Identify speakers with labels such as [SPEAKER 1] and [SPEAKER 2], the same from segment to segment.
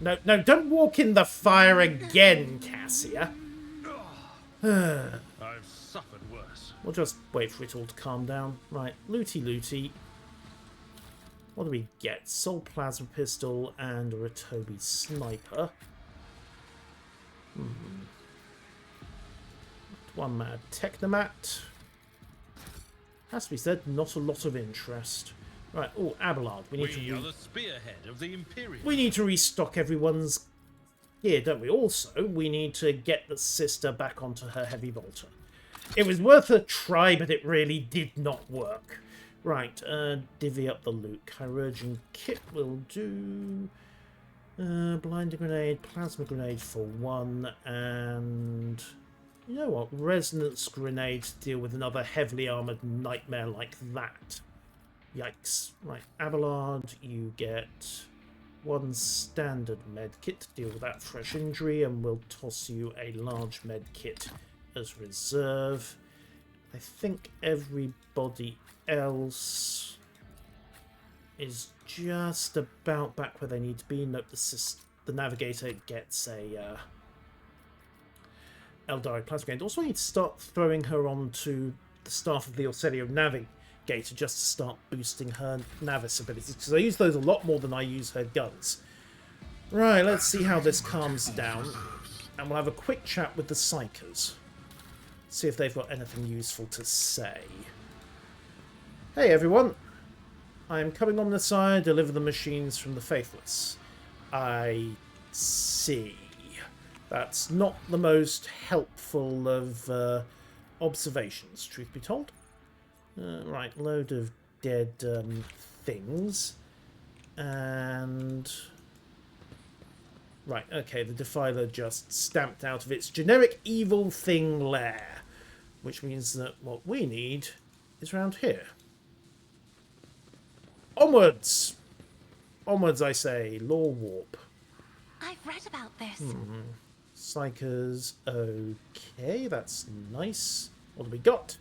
[SPEAKER 1] No, no, don't walk in the fire again, Cassia.
[SPEAKER 2] I've suffered worse.
[SPEAKER 1] We'll just wait for it all to calm down. Right, looty looty. What do we get? Soul Plasma Pistol and a Ratobi Sniper. One mad Technomat. Has to be said, not a lot of interest. Right, oh, Abelard. We
[SPEAKER 2] are the spearhead of the Imperium.
[SPEAKER 1] We need to restock everyone's gear, don't we? Also, we need to get the sister back onto her heavy bolter. It was worth a try, but it really did not work. Right, divvy up the loot. Chirurgian kit will do. Blinding grenade, plasma grenade for one, and you know what? Resonance grenade to deal with another heavily armoured nightmare like that. Yikes. Right, Abelard, you get one standard med kit to deal with that fresh injury, and we'll toss you a large med kit as reserve. I think everybody else is just about back where they need to be. Note the navigator gets a Eldari plasma grenade. Also, I need to start throwing her onto the staff of the Orselio navigator just to start boosting her Navis abilities, because I use those a lot more than I use her guns. Right, let's see how this calms down, and we'll have a quick chat with the Psychers. See if they've got anything useful to say. Hey everyone, I am coming on the side, deliver the machines from the Faithless. I see. That's not the most helpful of observations, truth be told. Right, load of dead things. And... right, okay, the Defiler just stamped out of its generic evil thing lair. Which means that what we need is around here. Onwards! Onwards, I say. Law warp.
[SPEAKER 3] I've read about this.
[SPEAKER 1] Psychers, okay, that's nice. What do we got?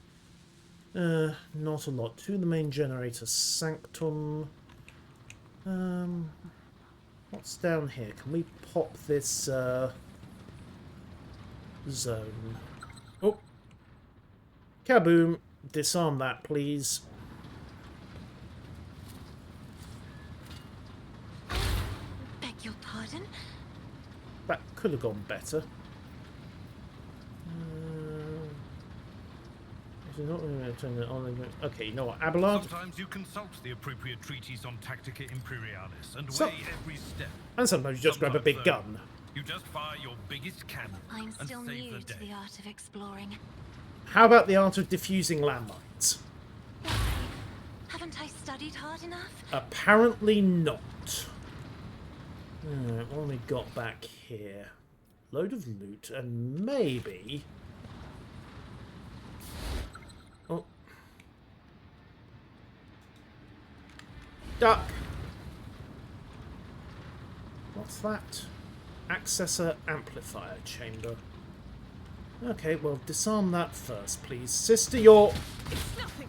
[SPEAKER 1] Not a lot. To the main generator sanctum. What's down here? Can we pop this zone? Oh. Kaboom. Disarm that, please.
[SPEAKER 3] Beg your pardon?
[SPEAKER 1] That could have gone better. Okay, you know what, Abelard?
[SPEAKER 2] Sometimes you consult the appropriate treatise on Tactica Imperialis and
[SPEAKER 1] So-
[SPEAKER 2] weigh every step.
[SPEAKER 1] And sometimes you just grab a big
[SPEAKER 2] Sometimes,
[SPEAKER 1] gun.
[SPEAKER 2] You just fire your biggest cannon
[SPEAKER 3] I'm
[SPEAKER 2] and
[SPEAKER 3] still
[SPEAKER 2] save
[SPEAKER 3] new
[SPEAKER 2] the
[SPEAKER 3] to
[SPEAKER 2] day.
[SPEAKER 3] the art of exploring.
[SPEAKER 1] How about the art of diffusing landmines?
[SPEAKER 3] Why? Haven't I studied hard enough?
[SPEAKER 1] Apparently not. What have we got back here? Load of loot and maybe... oh. Duck! What's that? Accessor amplifier chamber. Okay, well, disarm that first, please. Sister, you're...
[SPEAKER 3] It's nothing.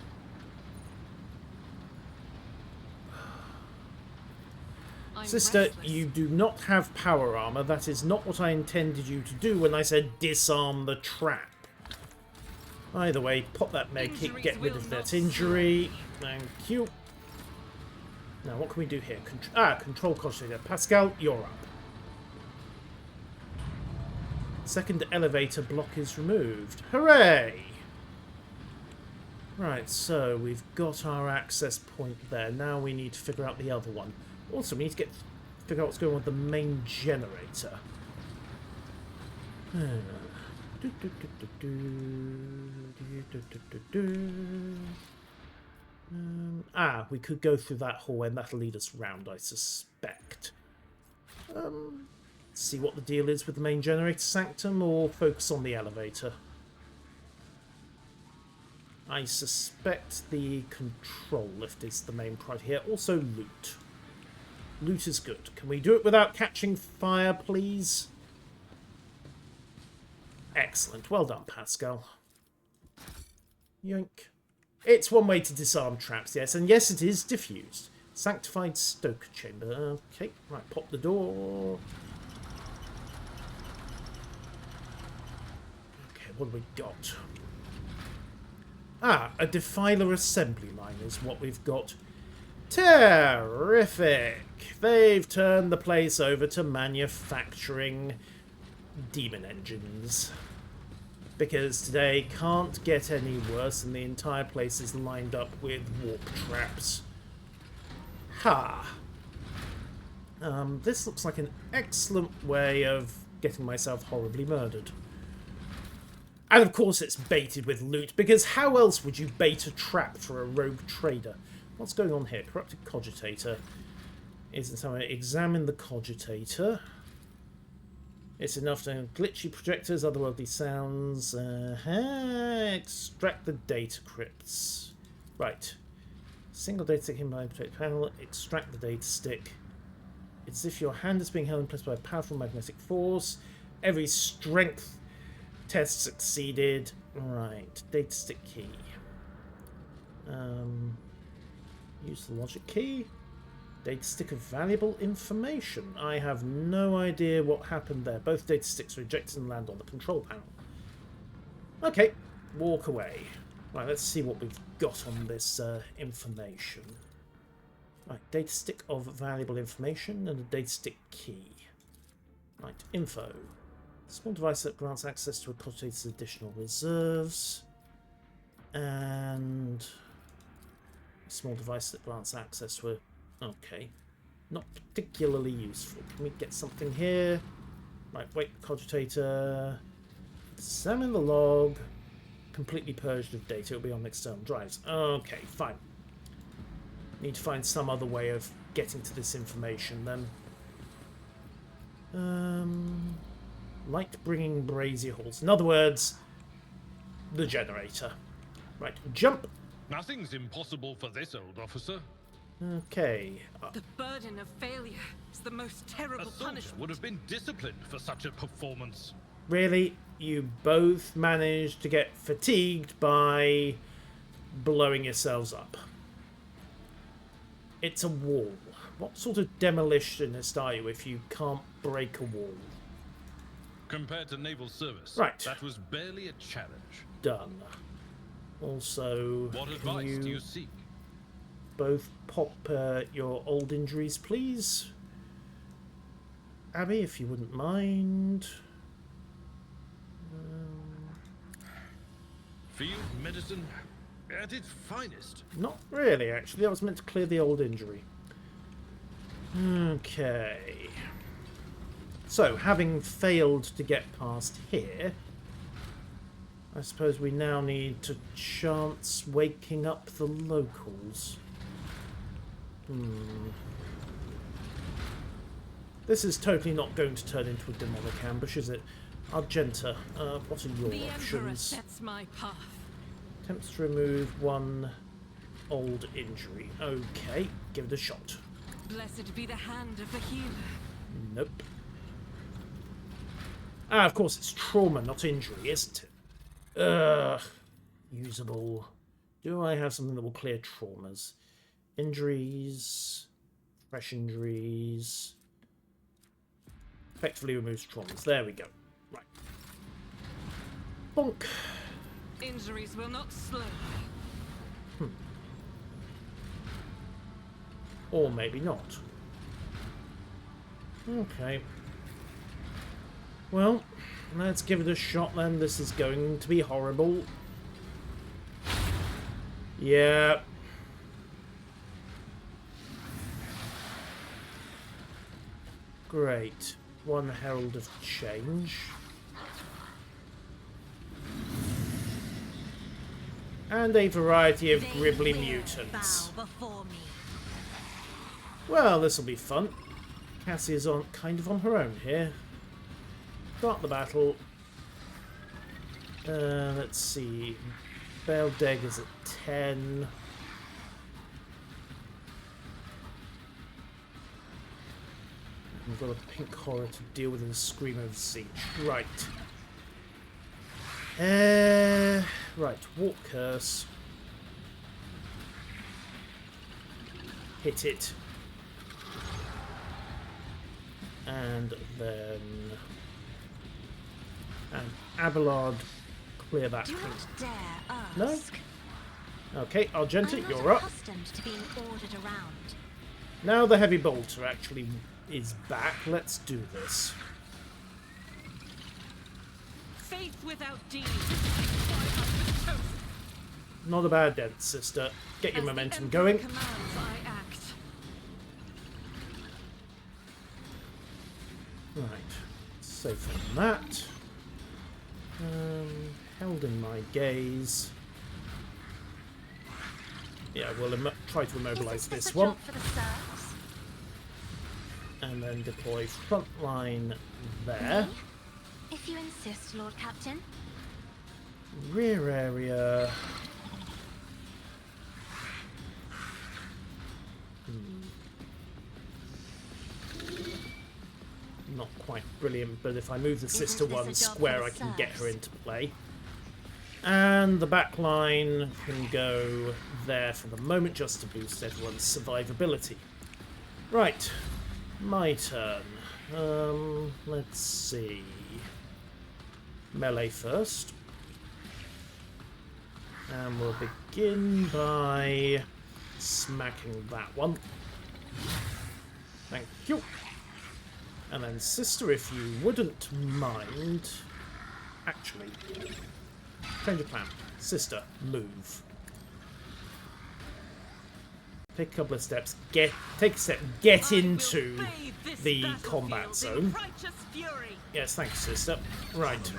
[SPEAKER 1] Sister,
[SPEAKER 3] restless.
[SPEAKER 1] you do not have power armor. That is not what I intended you to do when I said disarm the trap. Either way, pop that med kit, get rid of that injury. Thank you. Now, what can we do here? Control concentrator. Pascal, you're up. Second elevator block is removed. Hooray! Right, so we've got our access point there. Now we need to figure out the other one. Also, we need to figure out what's going on with the main generator. We could go through that hallway and that'll lead us round, I suspect. See what the deal is with the main generator sanctum, or focus on the elevator. I suspect the control lift is the main priority here. Also loot. Loot is good. Can we do it without catching fire, please? Excellent. Well done, Pascal. Yoink. It's one way to disarm traps, yes. And yes, it is diffused. Sanctified Stoker Chamber. Okay, right, pop the door. Okay, what have we got? Ah, a defiler assembly line is what we've got. Terrific! They've turned the place over to manufacturing demon engines. Because today can't get any worse and the entire place is lined up with warp traps. Ha! This looks like an excellent way of getting myself horribly murdered. And of course it's baited with loot, because how else would you bait a trap for a rogue trader? What's going on here? Corrupted cogitator. Isn't someone examine the cogitator? It's enough to glitchy projectors, otherworldly sounds. Extract the data crypts. Right. Single data stick in by protect panel. Extract the data stick. It's as if your hand is being held in place by a powerful magnetic force. Every strength test succeeded. Right. Data stick key. Use the logic key. Data stick of valuable information. I have no idea what happened there. Both data sticks were ejected and land on the control panel. Okay, walk away. Right, let's see what we've got on this information. Right, data stick of valuable information and a data stick key. Right, info. Small device that grants access to a cogitator's additional reserves. And a small device that grants access to a... Okay. Not particularly useful. Can we get something here? Right, wait, cogitator. Examine the log. Completely purged of data. It'll be on external drives. Okay, fine. Need to find some other way of getting to this information then. Light bringing brazier halls. In other words, the generator. Right, jump.
[SPEAKER 2] Nothing's impossible for this old officer.
[SPEAKER 1] Okay.
[SPEAKER 3] The burden of failure is the most
[SPEAKER 2] A
[SPEAKER 3] terrible
[SPEAKER 2] soldier
[SPEAKER 3] punishment.
[SPEAKER 2] would have been disciplined for such a performance.
[SPEAKER 1] Really? You both managed to get fatigued by blowing yourselves up. It's a wall. What sort of demolitionist are you if you can't break a wall?
[SPEAKER 2] Compared to naval service,
[SPEAKER 1] Right.
[SPEAKER 2] that was barely a challenge.
[SPEAKER 1] Done. Also,
[SPEAKER 2] What
[SPEAKER 1] can
[SPEAKER 2] advice do you seek?
[SPEAKER 1] both pop your old injuries, please? Abby, if you wouldn't mind.
[SPEAKER 2] Field medicine at its finest.
[SPEAKER 1] Not really, actually. I was meant to clear the old injury. Okay. So, having failed to get past here, I suppose we now need to chance waking up the locals. This is totally not going to turn into a demonic ambush, is it? Argenta, what are your
[SPEAKER 3] The Emperor
[SPEAKER 1] options?
[SPEAKER 3] sets my path.
[SPEAKER 1] Attempts to remove one old injury. Okay, give it a shot.
[SPEAKER 3] Blessed be the hand of the healer.
[SPEAKER 1] Nope. Ah, of course, it's trauma, not injury, isn't it? Ugh. Usable. Do I have something that will clear traumas? Injuries. Fresh injuries. Effectively removes traumas. There we go. Right. Bonk.
[SPEAKER 3] Injuries will not slow.
[SPEAKER 1] Or maybe not. Okay. Well, let's give it a shot then. This is going to be horrible. Yeah. Great. One Herald of Change. And a variety of gribbly mutants.
[SPEAKER 3] Bow before me.
[SPEAKER 1] Well, this will be fun. Cassie is kind of on her own here. Start the battle. Let's see. Beldeg is at 10. We've got a pink horror to deal with in the Screamer of Siege. Right. Right, Walk Curse. hit it. And then... And Abelard, clear that.
[SPEAKER 3] Do not dare ask.
[SPEAKER 1] No? Okay, Argenta,
[SPEAKER 3] I'm not
[SPEAKER 1] you're up.
[SPEAKER 3] accustomed to being ordered around.
[SPEAKER 1] Now the heavy bolter actually is back. Let's do this.
[SPEAKER 4] Faith without deeds.
[SPEAKER 1] Not a bad dent, sister. Get your
[SPEAKER 4] As the
[SPEAKER 1] momentum
[SPEAKER 4] Emperor
[SPEAKER 1] going.
[SPEAKER 4] commands, I act.
[SPEAKER 1] Right. Safe from that. Held in my gaze. Yeah, we'll try to immobilize
[SPEAKER 3] Isn't
[SPEAKER 1] this
[SPEAKER 3] a
[SPEAKER 1] one.
[SPEAKER 3] job for the serfs?
[SPEAKER 1] And then deploy front line there.
[SPEAKER 3] Me? If you insist, Lord Captain.
[SPEAKER 1] Rear area. Not quite brilliant, but if I move the sister
[SPEAKER 3] this a
[SPEAKER 1] one
[SPEAKER 3] job
[SPEAKER 1] square,
[SPEAKER 3] for
[SPEAKER 1] I
[SPEAKER 3] the
[SPEAKER 1] can get her
[SPEAKER 3] serfs?
[SPEAKER 1] into play. And the back line can go there for the moment, just to boost everyone's survivability. Right, my turn. Let's see. Melee first. And we'll begin by smacking that one. Thank you. And then, sister, if you wouldn't mind... Actually, change of plan. Sister, move. Take a couple of steps. Take a step. Get into the combat zone. Yes, thank you, sister. Right.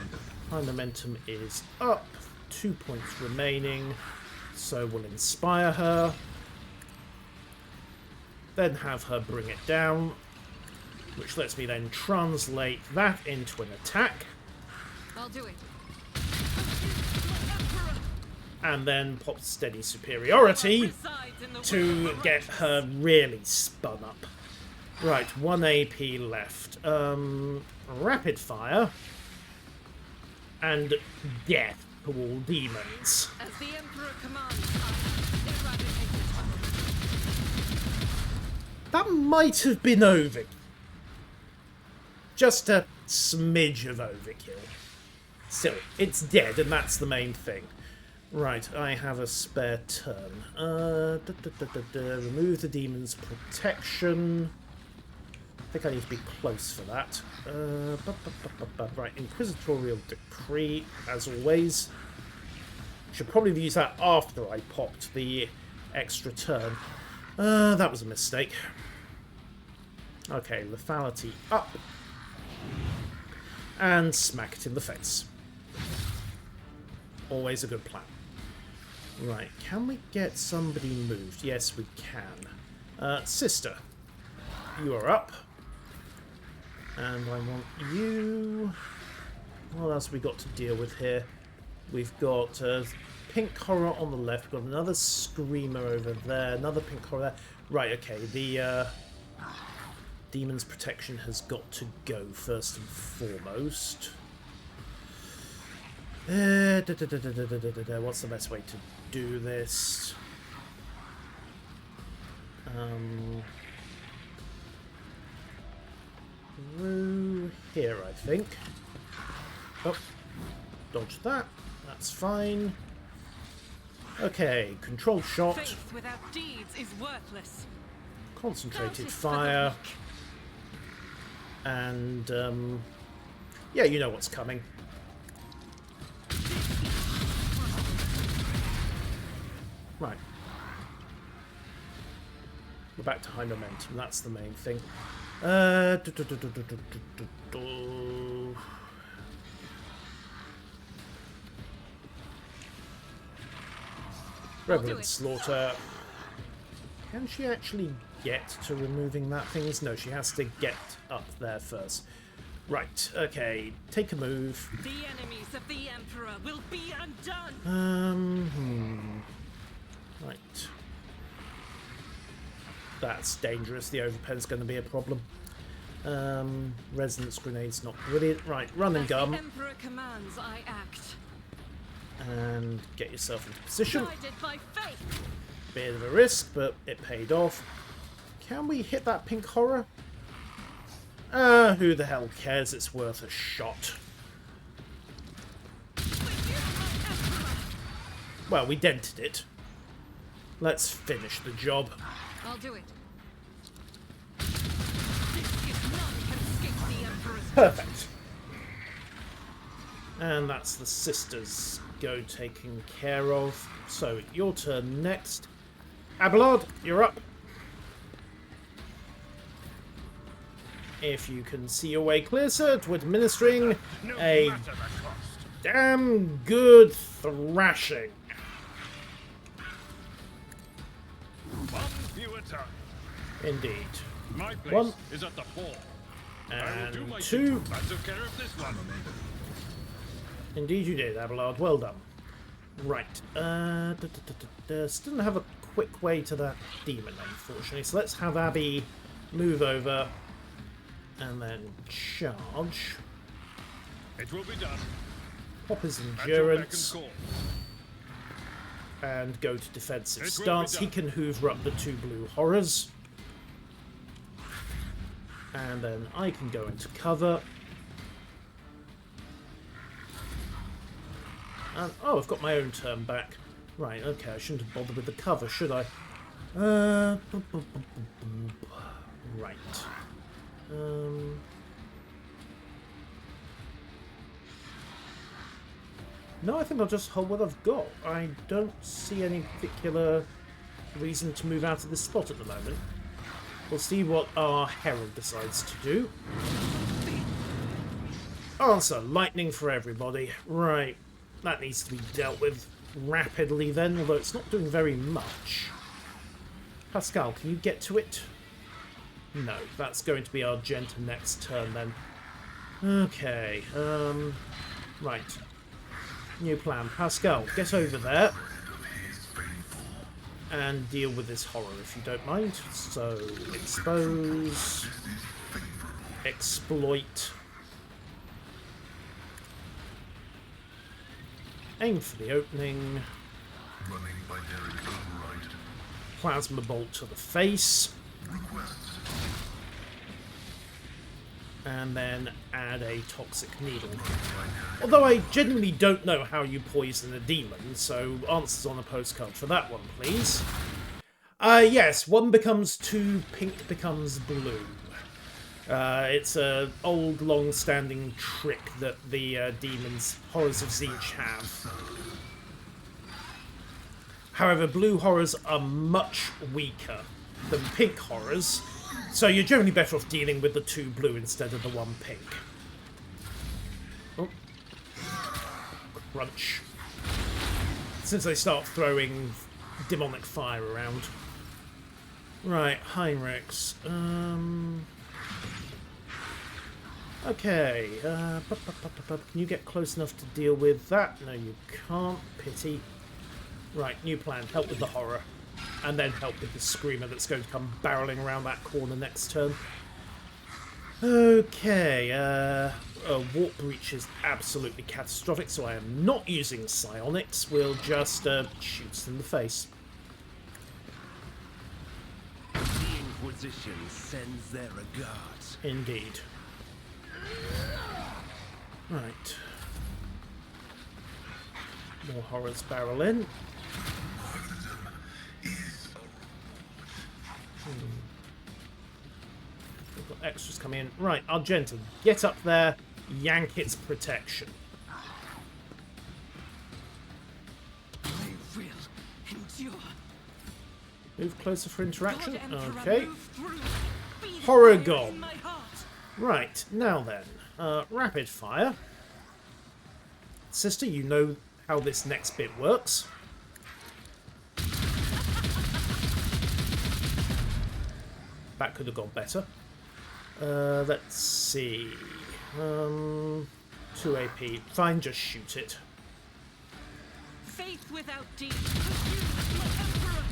[SPEAKER 1] My momentum is up. 2 points remaining. So we'll inspire her. Then have her bring it down. Which lets me then translate that into an attack.
[SPEAKER 4] I'll do it.
[SPEAKER 1] And then pop steady superiority to get her really spun up. Right, 1 AP left. Rapid fire. And death to all demons.
[SPEAKER 4] As the Emperor commands, I eradicate it.
[SPEAKER 1] That might have been overkill. Just a smidge of overkill. Still, it's dead, and that's the main thing. Right, I have a spare turn. Remove the demon's protection. I think I need to be close for that. Right, Inquisitorial Decree, as always. Should probably use that after I popped the extra turn. That was a mistake. Okay, lethality up. And smack it in the face. Always a good plan. Right, can we get somebody moved? Yes, we can. Sister, you are up. And I want you... What else have we got to deal with here? We've got pink horror on the left. We've got another screamer over there. Another pink horror there. Right, okay. The demon's protection has got to go first and foremost. What's the best way to do this? Through here, I think. Oh, dodge that. That's fine. Okay, controlled shot.
[SPEAKER 4] Faith without deeds is worthless.
[SPEAKER 1] Concentrated fire. And, yeah, you know what's coming. Right. We're back to high momentum, that's the main thing. Reverend Slaughter. Can she actually get to removing that thing? No, she has to get up there first. Right, okay, take a move.
[SPEAKER 4] The enemies of the Emperor will be undone.
[SPEAKER 1] Right. That's dangerous. The overpen's going to be a problem. Resonance grenade's not brilliant. Right, run and
[SPEAKER 4] As the
[SPEAKER 1] gun.
[SPEAKER 4] Emperor commands, I act.
[SPEAKER 1] And get yourself into position.
[SPEAKER 4] Guided by faith.
[SPEAKER 1] Bit of a risk, but it paid off. Can we hit that pink horror? Who the hell cares? It's worth a shot. Well, we dented it. Let's finish the job.
[SPEAKER 4] I'll do it. None can escape the Emperor's
[SPEAKER 1] Perfect. And that's the sisters go taken care of. So, your turn next. Abelard, you're up. If you can see your way clear, sir, to administering
[SPEAKER 2] No
[SPEAKER 1] a
[SPEAKER 2] matter the cost.
[SPEAKER 1] damn good thrashing.
[SPEAKER 2] One fewer time.
[SPEAKER 1] Indeed.
[SPEAKER 2] My place
[SPEAKER 1] One.
[SPEAKER 2] is at the fore. I will do my
[SPEAKER 1] And two.
[SPEAKER 2] duty. I took care of this one.
[SPEAKER 1] Indeed you did, Abelard. Well done. Right. Still don't have a quick way to that demon, unfortunately. So let's have Abby move over and then charge.
[SPEAKER 2] It will be done.
[SPEAKER 1] Pop his
[SPEAKER 2] At your beck and
[SPEAKER 1] endurance
[SPEAKER 2] call.
[SPEAKER 1] and go to defensive
[SPEAKER 2] It will be
[SPEAKER 1] stance. He
[SPEAKER 2] done.
[SPEAKER 1] can hoover up the 2 blue horrors. And then I can go into cover. And, oh, I've got my own turn back. Right, okay, I shouldn't have bothered with the cover, should I? Right. No, I think I'll just hold what I've got. I don't see any particular reason to move out of this spot at the moment. We'll see what our herald decides to do. Answer, lightning for everybody. Right, that needs to be dealt with rapidly then, although it's not doing very much. Pascal, can you get to it? No, that's going to be our Genta next turn then. Okay, right. New plan. Pascal, get over there. And deal with this horror if you don't mind. So, expose. Exploit. Aim for the opening. Plasma bolt to the face. And then add a toxic needle. Although I genuinely don't know how you poison a demon, so answers on a postcard for that one, please. Yes, 1 becomes 2, pink becomes blue. It's an old, long-standing trick that the demons, Horrors of Tzeentch, have. However, blue horrors are much weaker than pink horrors, so you're generally better off dealing with the 2 blue instead of the 1 pink. Oh. Crunch. Since they start throwing demonic fire around. Right, Heinrichs. Okay. Can you get close enough to deal with that? No, you can't. Pity. Right, new plan. Help with the horror. And then help with the screamer that's going to come barreling around that corner next turn. Okay, Warp Breach is absolutely catastrophic, so I am not using psionics. We'll just shoot us in the face.
[SPEAKER 5] The Inquisition sends their regards.
[SPEAKER 1] Indeed. Right. More horrors barrel in. We've got extras coming in. Right, Argenta, get up there, yank its protection.
[SPEAKER 4] They will endure.
[SPEAKER 1] Move closer for interaction.
[SPEAKER 4] God Emperor,
[SPEAKER 1] Okay.
[SPEAKER 4] move through. Be the
[SPEAKER 1] Horror
[SPEAKER 4] fire
[SPEAKER 1] gone.
[SPEAKER 4] in my heart.
[SPEAKER 1] Right, now then. Rapid fire. Sister, you know how this next bit works. That could have gone better. Let's see. 2 AP. Fine, just shoot it.
[SPEAKER 4] Faith without deeds. Pursue my Emperor.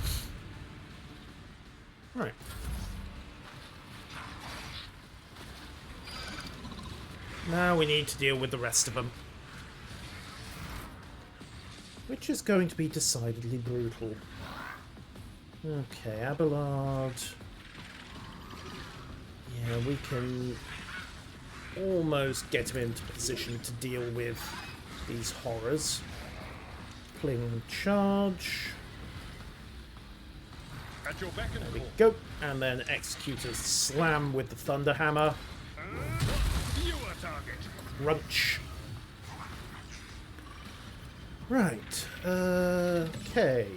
[SPEAKER 1] Right. Now we need to deal with the rest of them. Which is going to be decidedly brutal. Okay, Abelard. Yeah, we can almost get him into position to deal with these horrors. Pling charge.
[SPEAKER 2] At your beck and
[SPEAKER 1] There we
[SPEAKER 2] call.
[SPEAKER 1] go. And then Executor's slam with the Thunder Hammer.
[SPEAKER 2] You a target.
[SPEAKER 1] Crunch. Right. Okay.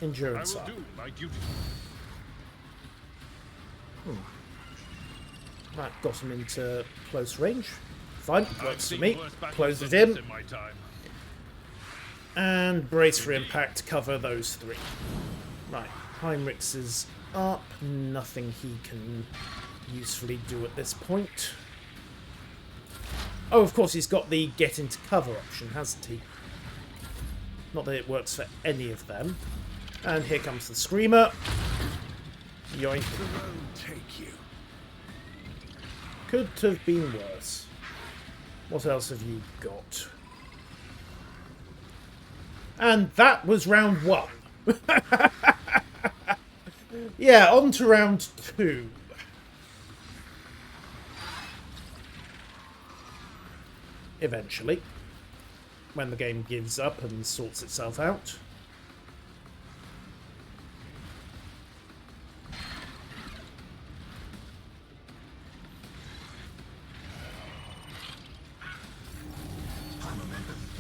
[SPEAKER 2] I
[SPEAKER 1] Endurance
[SPEAKER 2] will
[SPEAKER 1] up.
[SPEAKER 2] do my duty.
[SPEAKER 1] Right, got him into close range. Fine,
[SPEAKER 2] I've
[SPEAKER 1] works for
[SPEAKER 2] seen
[SPEAKER 1] me.
[SPEAKER 2] worse battles
[SPEAKER 1] Close
[SPEAKER 2] than
[SPEAKER 1] it
[SPEAKER 2] this
[SPEAKER 1] in.
[SPEAKER 2] my time.
[SPEAKER 1] And brace for impact to cover those three. Right, Heinrichs is up. Nothing he can usefully do at this point. Oh, of course, he's got the get into cover option, hasn't he? Not that it works for any of them. And here comes the Screamer. Yoink.
[SPEAKER 5] The road take you.
[SPEAKER 1] Could have been worse. What else have you got? And that was round 1. Yeah, on to round 2. Eventually. When the game gives up and sorts itself out.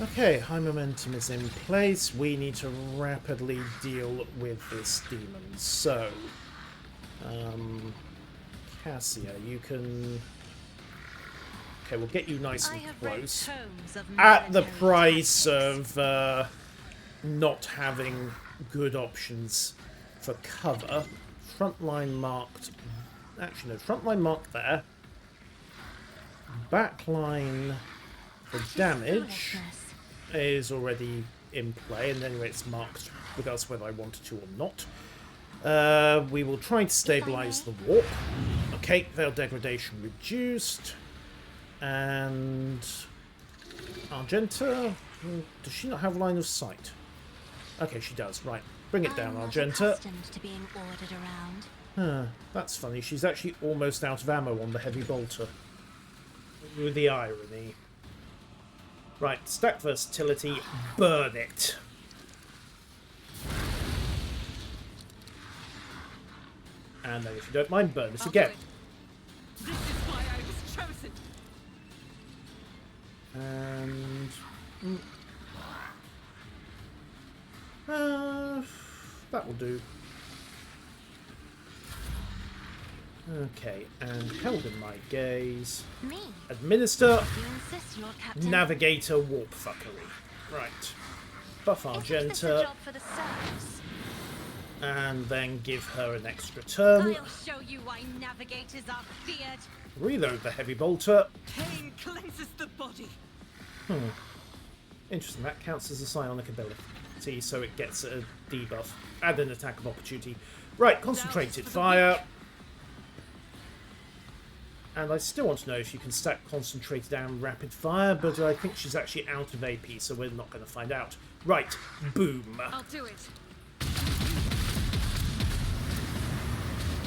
[SPEAKER 1] Okay, high momentum is in place. We need to rapidly deal with this demon. So, Cassia, you can... Okay, we'll get you nice
[SPEAKER 3] I
[SPEAKER 1] and
[SPEAKER 3] have read
[SPEAKER 1] close.
[SPEAKER 3] tomes of
[SPEAKER 1] At the
[SPEAKER 3] military
[SPEAKER 1] price
[SPEAKER 3] tactics.
[SPEAKER 1] of not having good options for cover. Frontline marked... Actually, no, frontline marked there. Backline for damage is already in play, and anyway it's marked regardless of whether I wanted to or not. We will try to stabilise the warp. Okay, veil degradation reduced. And Argenta, does she not have line of sight? Okay, she does. Right, bring it down,
[SPEAKER 3] I'm not
[SPEAKER 1] Argenta.
[SPEAKER 3] accustomed to being ordered around.
[SPEAKER 1] That's funny. She's actually almost out of ammo on the heavy bolter. With the irony. Right, stack versatility, burn it. And then if you don't mind, burn it
[SPEAKER 4] I'll do
[SPEAKER 1] again.
[SPEAKER 4] it. This is why I was chosen.
[SPEAKER 1] And... that will do. Okay, and held in my gaze.
[SPEAKER 3] Me?
[SPEAKER 1] Administer
[SPEAKER 3] You insist, Lord Captain.
[SPEAKER 1] Navigator warp fuckery. Right. Buff
[SPEAKER 3] Isn't this a
[SPEAKER 1] Argenta,
[SPEAKER 3] job for the serfs?
[SPEAKER 1] and then give her an extra turn.
[SPEAKER 3] I'll show you why navigators are feared.
[SPEAKER 1] Reload the heavy bolter.
[SPEAKER 4] Pain cleanses the body.
[SPEAKER 1] Interesting, that counts as a psionic ability, so it gets a debuff. Add an attack of opportunity. Right, concentrated fire. And I still want to know if you can stack concentrated and rapid fire, but I think she's actually out of AP, so we're not going to find out. Right, boom.
[SPEAKER 4] I'll do it.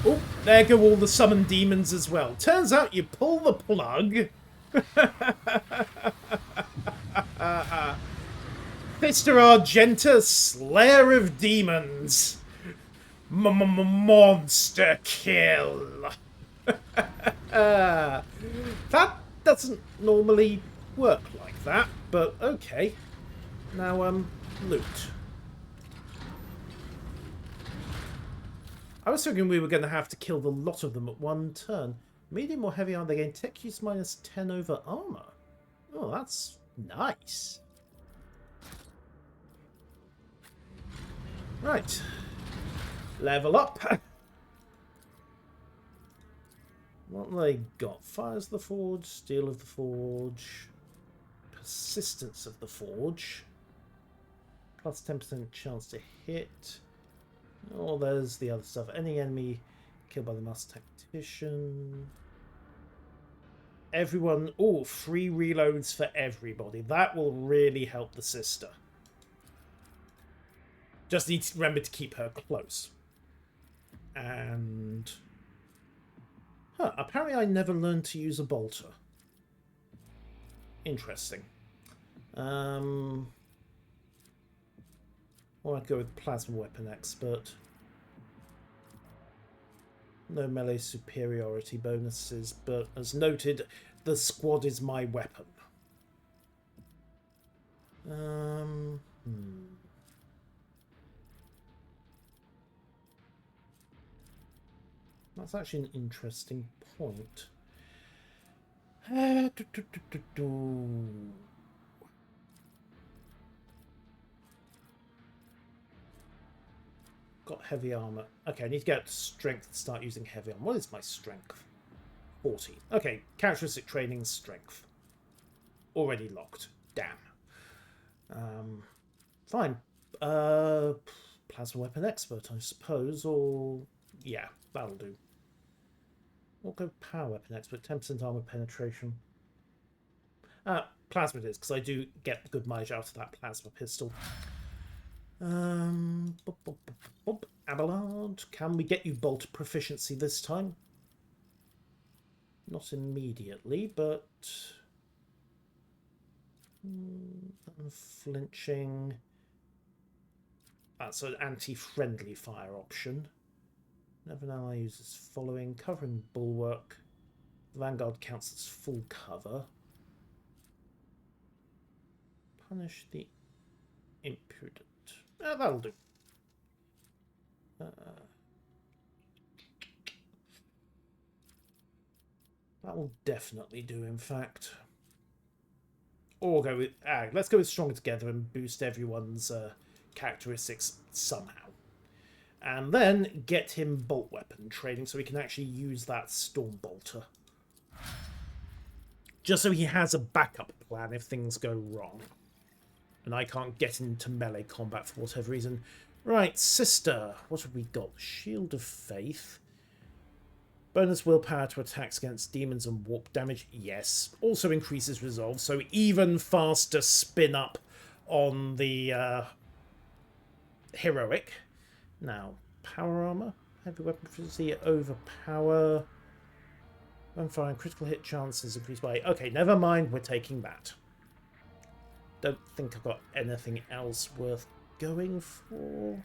[SPEAKER 1] Oh, there go all the summoned demons as well. Turns out you pull the plug. Mr. Argenta, Slayer of Demons. Monster kill. That doesn't normally work like that, but okay. Now, loot. I was thinking we were going to have to kill the lot of them at one turn. Medium or heavy, are they gain tech use minus 10 over armor? Oh, that's nice. Right. Level up. What have they got? Fires of the Forge, Steel of the Forge, Persistence of the Forge, plus 10% chance to hit. Oh, there's the other stuff. Any enemy killed by the Master Tactician. Everyone. Oh, free reloads for everybody. That will really help the sister. Just need to remember to keep her close. And... Huh, apparently I never learned to use a bolter. Interesting. Or I'd go with plasma weapon expert. No melee superiority bonuses, but as noted, the squad is my weapon. That's actually an interesting point. Got heavy armor. Okay, I need to get strength to start using heavy armor. What is my strength? 40. Okay, characteristic training strength. Already locked. Damn. Fine. Plasma weapon expert, I suppose, or... Yeah, that'll do. We'll go power weapon expert, 10% armor penetration. Plasma it is, because I do get good mileage out of that plasma pistol. Abelard, can we get you bolt proficiency this time? Not immediately, but... Unflinching. That's an anti-friendly fire option. Never an ally uses following. Covering bulwark. The Vanguard counts as full cover. Punish the impudent. That'll do. That will definitely do, in fact. Or go with... let's go with Stronger Together and boost everyone's characteristics somehow. And then get him bolt weapon training so he can actually use that Storm Bolter. Just so he has a backup plan if things go wrong. And I can't get into melee combat for whatever reason. Right, Sister. What have we got? Shield of Faith. Bonus willpower to attacks against demons and warp damage. Yes. Also increases resolve, so even faster spin up on the heroic. Now, power armor. Heavy weapon proficiency, overpower. When firing, critical hit chances increased by... Okay, never mind, we're taking that. Don't think I've got anything else worth going for.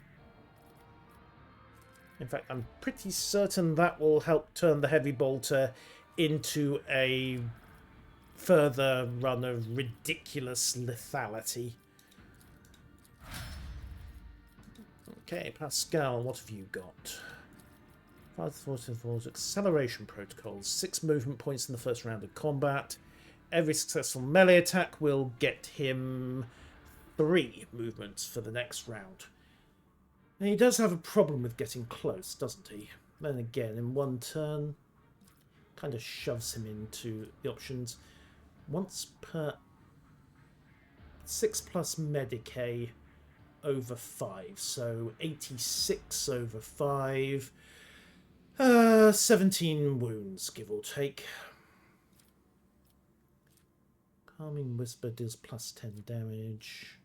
[SPEAKER 1] In fact, I'm pretty certain that will help turn the heavy bolter into a further run of ridiculous lethality. Okay, Pascal, what have you got? 5 acceleration protocols. 6 movement points in the first round of combat. Every successful melee attack will get him 3 movements for the next round. Now, he does have a problem with getting close, doesn't he? Then again, in one turn, kind of shoves him into the options. Once per 6 plus Medicae over 5, so 86 over 5. 17 wounds, give or take. Calming Whisper deals plus 10 damage.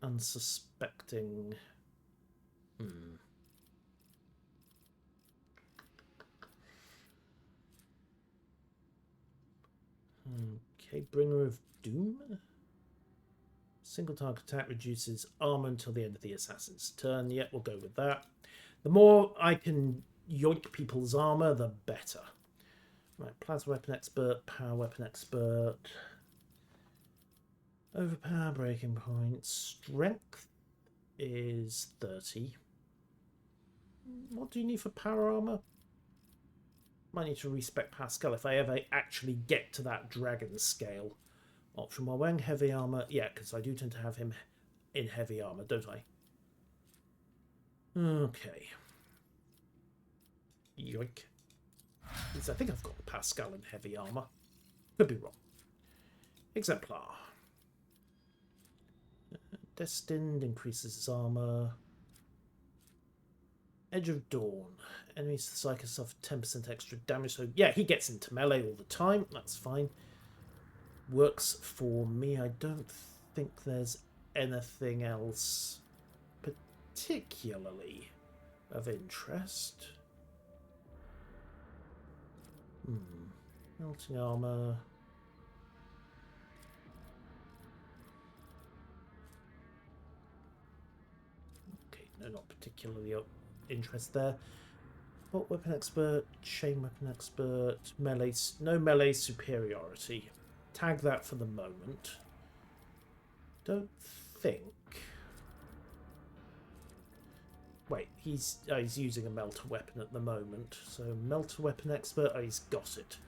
[SPEAKER 1] Unsuspecting. Okay, Bringer of Doom. Single target attack reduces armor until the end of the assassin's turn. Yeah, we'll go with that. The more I can yoink people's armor, the better. Right, Plasma Weapon Expert, Power Weapon Expert. Overpower, breaking point. Strength is 30. What do you need for power armor? Might need to respec Pascal if I ever actually get to that dragon scale option. While wearing heavy armor, yeah, because I do tend to have him in heavy armor, don't I? Okay. Yoink. At least I think I've got Pascal in heavy armor. Could be wrong. Exemplar. Destined increases his armor. Edge of Dawn. Enemies to the Psycho suffer 10% extra damage. So yeah, he gets into melee all the time. That's fine. Works for me. I don't think there's anything else particularly of interest. Melting armor. Okay, no, not particularly of interest there. Bolt weapon expert, chain weapon expert, melee, no melee superiority. Tag that for the moment. Don't think. Wait, he's using a melter weapon at the moment. So melter weapon expert, oh, he's got it.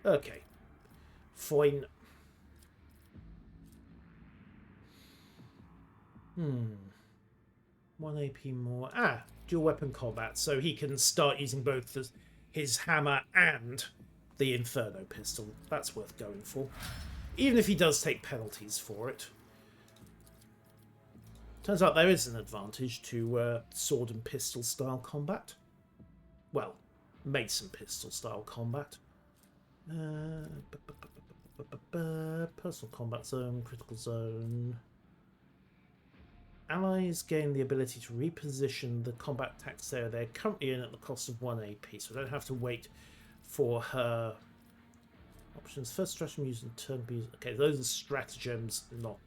[SPEAKER 1] Okay, fine. 1 AP more. Dual weapon combat, so he can start using both his hammer and the Inferno pistol. That's worth going for, even if he does take penalties for it. Turns out there is an advantage to sword and pistol style combat. Well, mason pistol style combat. Personal combat zone, critical zone. Allies gain the ability to reposition the combat tactics area they're currently in at the cost of 1 AP, so I don't have to wait for her options. First stratagem using turn. Okay, those are stratagems, not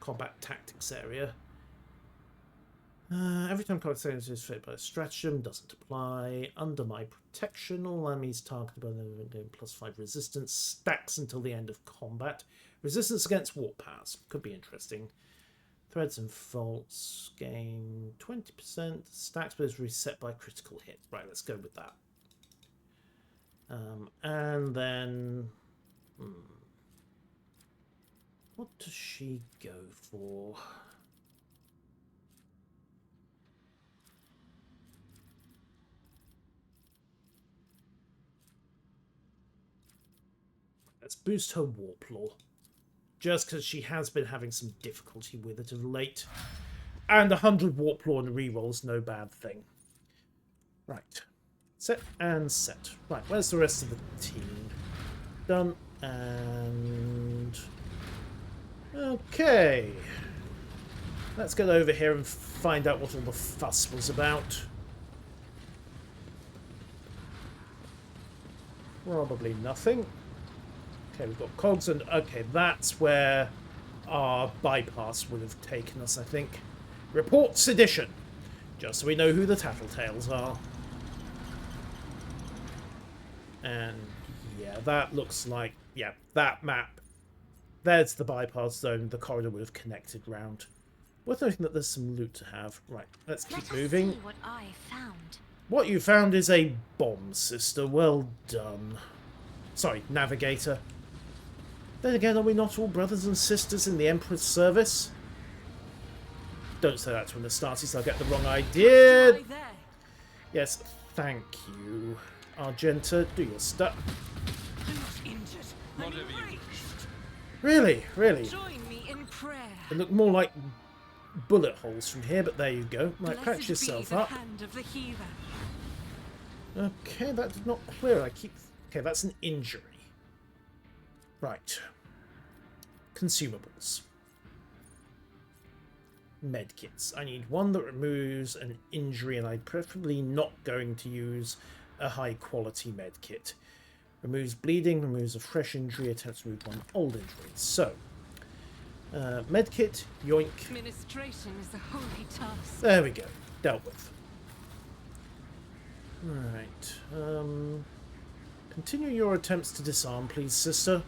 [SPEAKER 1] combat tactics area. Every time combat tactics is fit by a stratagem, doesn't apply. Under my protection, all enemies targeted by them gain +5 resistance. Stacks until the end of combat. Resistance against warp powers. Could be interesting. Threads and faults gain 20%. Stacks but is reset by critical hit. Right, let's go with that. And then... what does she go for? Let's boost her warp law. Just because she has been having some difficulty with it of late. And 100 warp law and rerolls, no bad thing. Right. Set and set. Right, where's the rest of the team? Done. And... okay. Let's get over here and find out what all the fuss was about. Probably nothing. Okay, we've got cogs, and okay, that's where our bypass would have taken us, I think. Report sedition, just so we know who the tattletales are. And yeah, that looks like, yeah, that map. There's the bypass zone the corridor would have connected round. Worth noting that there's some loot to have. Right, let's keep moving.
[SPEAKER 3] See what I found.
[SPEAKER 1] What you found is a bomb, sister. Well done. Sorry, navigator. Then again, are we not all brothers and sisters in the Emperor's service? Don't say that to an Astartes, I'll get the wrong idea.
[SPEAKER 4] Right there.
[SPEAKER 1] Yes, thank you. Argenta, do your stuff.
[SPEAKER 4] Who's injured? I'm enraged.
[SPEAKER 1] Really? Really?
[SPEAKER 4] Join me in prayer.
[SPEAKER 1] They look more like bullet holes from here, but there you go. Right,
[SPEAKER 4] Blessed
[SPEAKER 1] patch yourself
[SPEAKER 4] be the
[SPEAKER 1] up.
[SPEAKER 4] hand of the healer.
[SPEAKER 1] Okay, that did not clear. Okay, that's an injury. Right. Consumables. Medkits. I need one that removes an injury, and I'm preferably not going to use a high quality medkit. Removes bleeding, removes a fresh injury, attempts to remove one old injury. So, medkit, yoink.
[SPEAKER 4] Administration is a holy task.
[SPEAKER 1] There we go. Dealt with. Right. Continue your attempts to disarm, please, sister.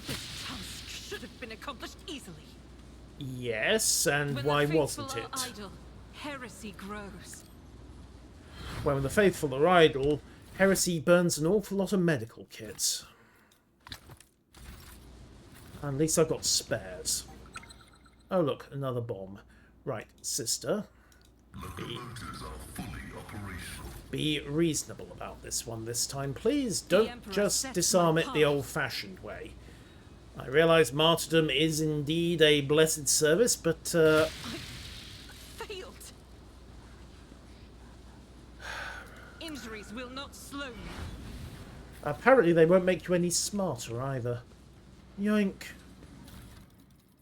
[SPEAKER 4] This task should have been accomplished easily.
[SPEAKER 1] Yes, and
[SPEAKER 4] When
[SPEAKER 1] why
[SPEAKER 4] the faithful
[SPEAKER 1] wasn't it?
[SPEAKER 4] are idle, heresy grows.
[SPEAKER 1] When the faithful are idle, heresy burns an awful lot of medical kits. At least I've got spares. Oh look, another bomb. Right, sister. Be reasonable about this one this time, please. Don't
[SPEAKER 4] Emperor
[SPEAKER 1] just
[SPEAKER 4] set
[SPEAKER 1] disarm
[SPEAKER 4] my
[SPEAKER 1] it the
[SPEAKER 4] path.
[SPEAKER 1] old-fashioned way. I realise martyrdom is indeed a blessed service, but
[SPEAKER 4] Failed. Injuries will not slow me.
[SPEAKER 1] apparently they won't make you any smarter either. Yoink.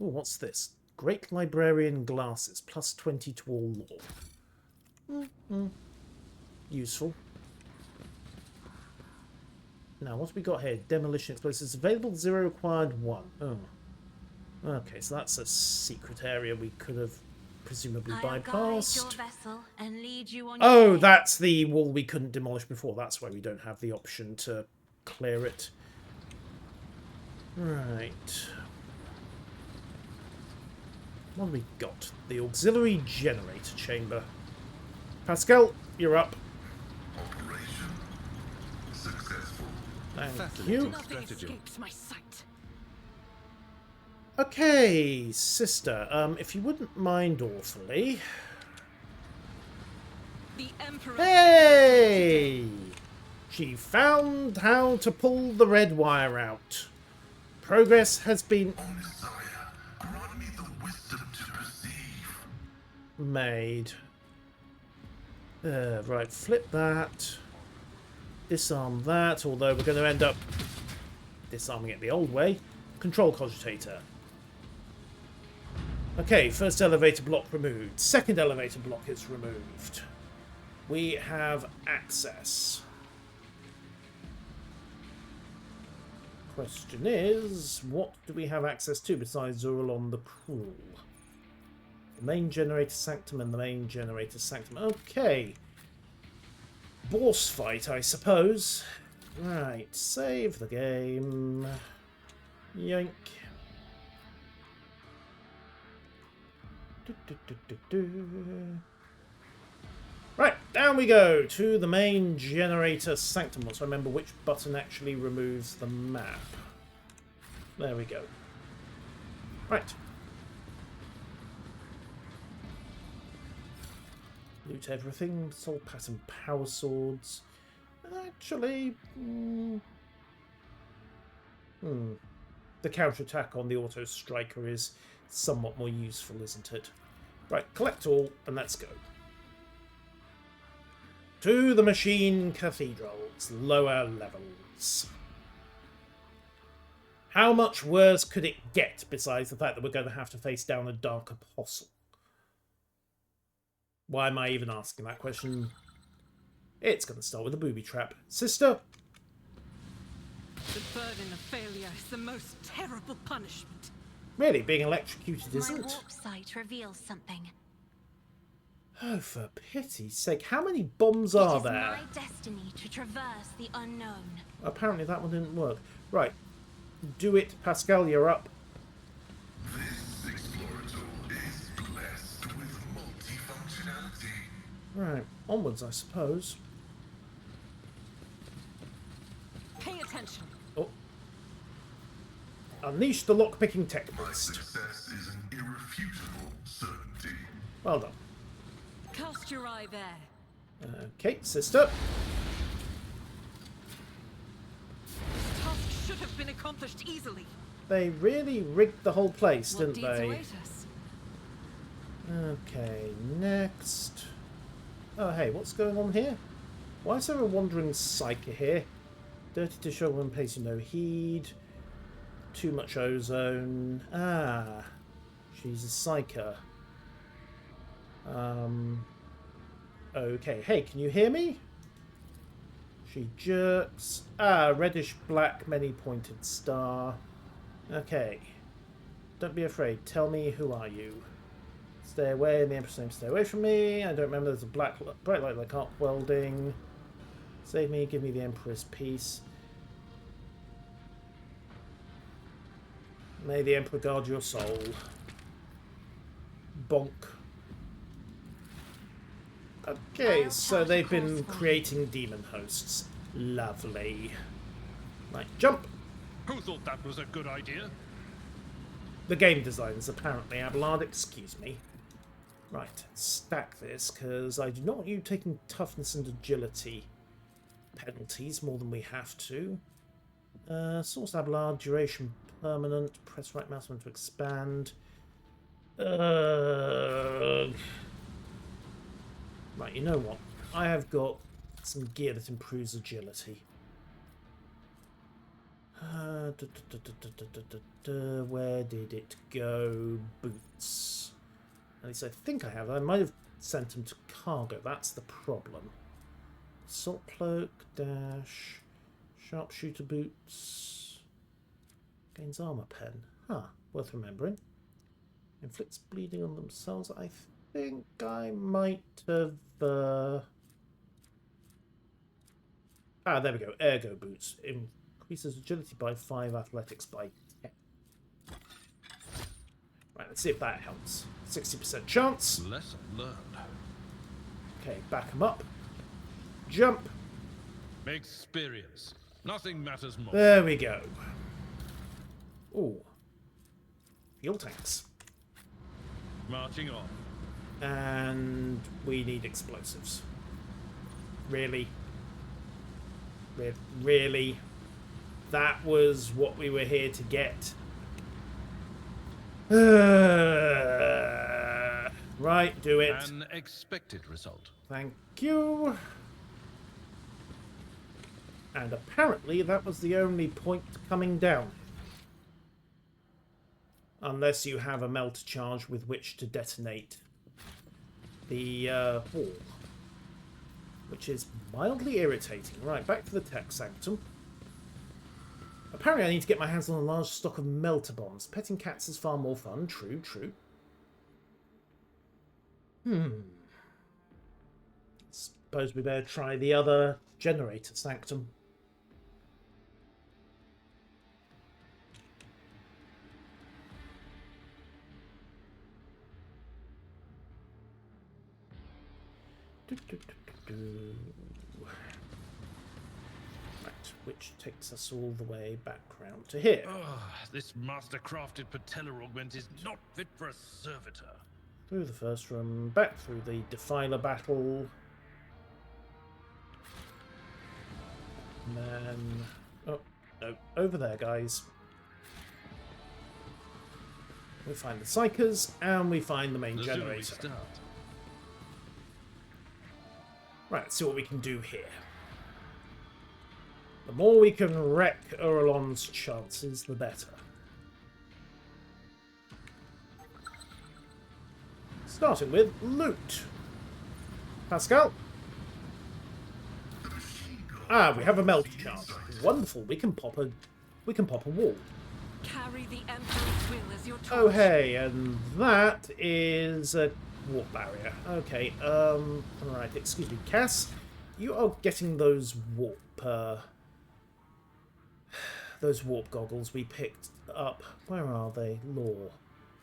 [SPEAKER 1] Oh, what's this? Great Librarian Glasses, plus 20 to all law. Useful. Now, what have we got here? Demolition explosives available, 0 required, 1. Oh. Okay, so that's a secret area we could have presumably
[SPEAKER 3] I'll guide your
[SPEAKER 1] bypassed.
[SPEAKER 3] vessel and lead you on
[SPEAKER 1] Oh,
[SPEAKER 3] your way.
[SPEAKER 1] that's the wall we couldn't demolish before. That's why we don't have the option to clear it. Right. What have we got? The auxiliary generator chamber. Pascal, you're up.
[SPEAKER 6] Operation successful.
[SPEAKER 1] Thank
[SPEAKER 5] Fascinating.
[SPEAKER 1] you.
[SPEAKER 4] Nothing
[SPEAKER 5] Strategy.
[SPEAKER 4] escapes my sight.
[SPEAKER 1] Okay, sister, if you wouldn't mind awfully.
[SPEAKER 4] The Emperor.
[SPEAKER 1] Hey! She found how to pull the red wire out. Progress has been
[SPEAKER 6] O Messiah, grant me the wisdom to perceive.
[SPEAKER 1] made. Right, flip that. Disarm that, although we're going to end up disarming it the old way. Control cogitator. Okay, first elevator block removed. Second elevator block is removed. We have access. Question is, what do we have access to besides Zuralon the Cruel? The main generator sanctum and the main generator sanctum. Okay. Boss fight, I suppose. Right, save the game. Yoink. Right, down we go to the main generator sanctum. Let's remember which button actually removes the map. There we go. Right. Loot everything. Soul pattern power swords. Actually... The counterattack on the auto striker is somewhat more useful, isn't it? Right, collect all, and let's go. To the machine cathedrals, lower levels. How much worse could it get besides the fact that we're going to have to face down a dark apostle? Why am I even asking that question? It's going to start with a booby trap. Sister?
[SPEAKER 4] The burden of failure is the most terrible punishment.
[SPEAKER 1] Really, being electrocuted
[SPEAKER 3] My
[SPEAKER 1] isn't?
[SPEAKER 3] warp sight reveals something.
[SPEAKER 1] Oh, for pity's sake, how many bombs are
[SPEAKER 3] It is
[SPEAKER 1] there?
[SPEAKER 3] my destiny to traverse the unknown.
[SPEAKER 1] Apparently that one didn't work. Right, do it, Pascal, you're up.
[SPEAKER 6] This explorator is blessed with multifunctionality.
[SPEAKER 1] Right, onwards, I suppose.
[SPEAKER 4] Pay attention.
[SPEAKER 1] Oh. Unleash the lockpicking
[SPEAKER 6] My
[SPEAKER 1] technist.
[SPEAKER 6] success is an irrefutable certainty.
[SPEAKER 1] Well done.
[SPEAKER 4] Cast your eye there.
[SPEAKER 1] Okay, sister.
[SPEAKER 4] This task should have been accomplished easily.
[SPEAKER 1] They really rigged the whole place,
[SPEAKER 4] What
[SPEAKER 1] didn't
[SPEAKER 4] deeds
[SPEAKER 1] they?
[SPEAKER 4] await us?
[SPEAKER 1] Okay, next. Oh, hey, what's going on here? Why is there a wandering psyker here? Dirty to show one place you no heed. Too much ozone. Ah, she's a psyker. Okay, hey, can you hear me? She jerks. Ah, reddish black, many pointed star. Okay. Don't be afraid. Tell me, who are you? Stay away, in the Empress name, stay away from me. I don't remember, there's a bright light like arc welding. Save me, give me the Emperor's peace. May the Emperor guard your soul. Bonk. Okay,
[SPEAKER 3] I'll
[SPEAKER 1] so
[SPEAKER 3] chart a
[SPEAKER 1] they've been
[SPEAKER 3] course for you.
[SPEAKER 1] creating demon hosts. Lovely. Right, jump.
[SPEAKER 2] Who thought that was a good idea?
[SPEAKER 1] The game designers, apparently. Abelard, excuse me. Right, stack this, because I do not want you taking toughness and agility penalties more than we have to. Source Abelard, duration permanent, press right mouse button to expand. Right, you know what? I have got some gear that improves agility. Where did it go? Boots. At least I think I have. I might have sent them to cargo. That's the problem. Assault cloak, dash, sharpshooter boots, gains armor pen. Huh, worth remembering. Inflicts bleeding on themselves. I think I might have... Ah, there we go. Ergo boots. Increases agility by 5, athletics by 10. Right, let's see if that helps. 60% chance.
[SPEAKER 5] Lesson learned.
[SPEAKER 1] Okay, back them up. Jump.
[SPEAKER 5] Experience. Nothing matters more.
[SPEAKER 1] There we go. Ooh. Fuel tanks.
[SPEAKER 5] Marching on.
[SPEAKER 1] And we need explosives. Really? Really? That was what we were here to get. Right, do it.
[SPEAKER 5] An expected result.
[SPEAKER 1] Thank you. And apparently that was the only point coming down. Unless you have a melter charge with which to detonate the wall. Which is mildly irritating. Right, back to the tech sanctum. Apparently I need to get my hands on a large stock of melter bombs. Petting cats is far more fun. True, true. Suppose we better try the other generator sanctum. Right, which takes us all the way back round to here.
[SPEAKER 5] This master-crafted patella augment is not fit for a servitor.
[SPEAKER 1] Through the first room, back through the Defiler battle. And then... Oh, no, over there, guys. We find the Psychers, and we find the main
[SPEAKER 5] The sooner we
[SPEAKER 1] generator.
[SPEAKER 5] start.
[SPEAKER 1] Right, let's see what we can do here. The more we can wreck Uralon's chances, the better. Starting with loot. Pascal? Ah, we have a melt charge. Wonderful. We can pop a wall.
[SPEAKER 4] Carry the Emperor's will as your torch.
[SPEAKER 1] Oh hey, and that is a warp barrier. Okay, alright, excuse me, Cass. You are getting those warp goggles we picked up. Where are they? Lore.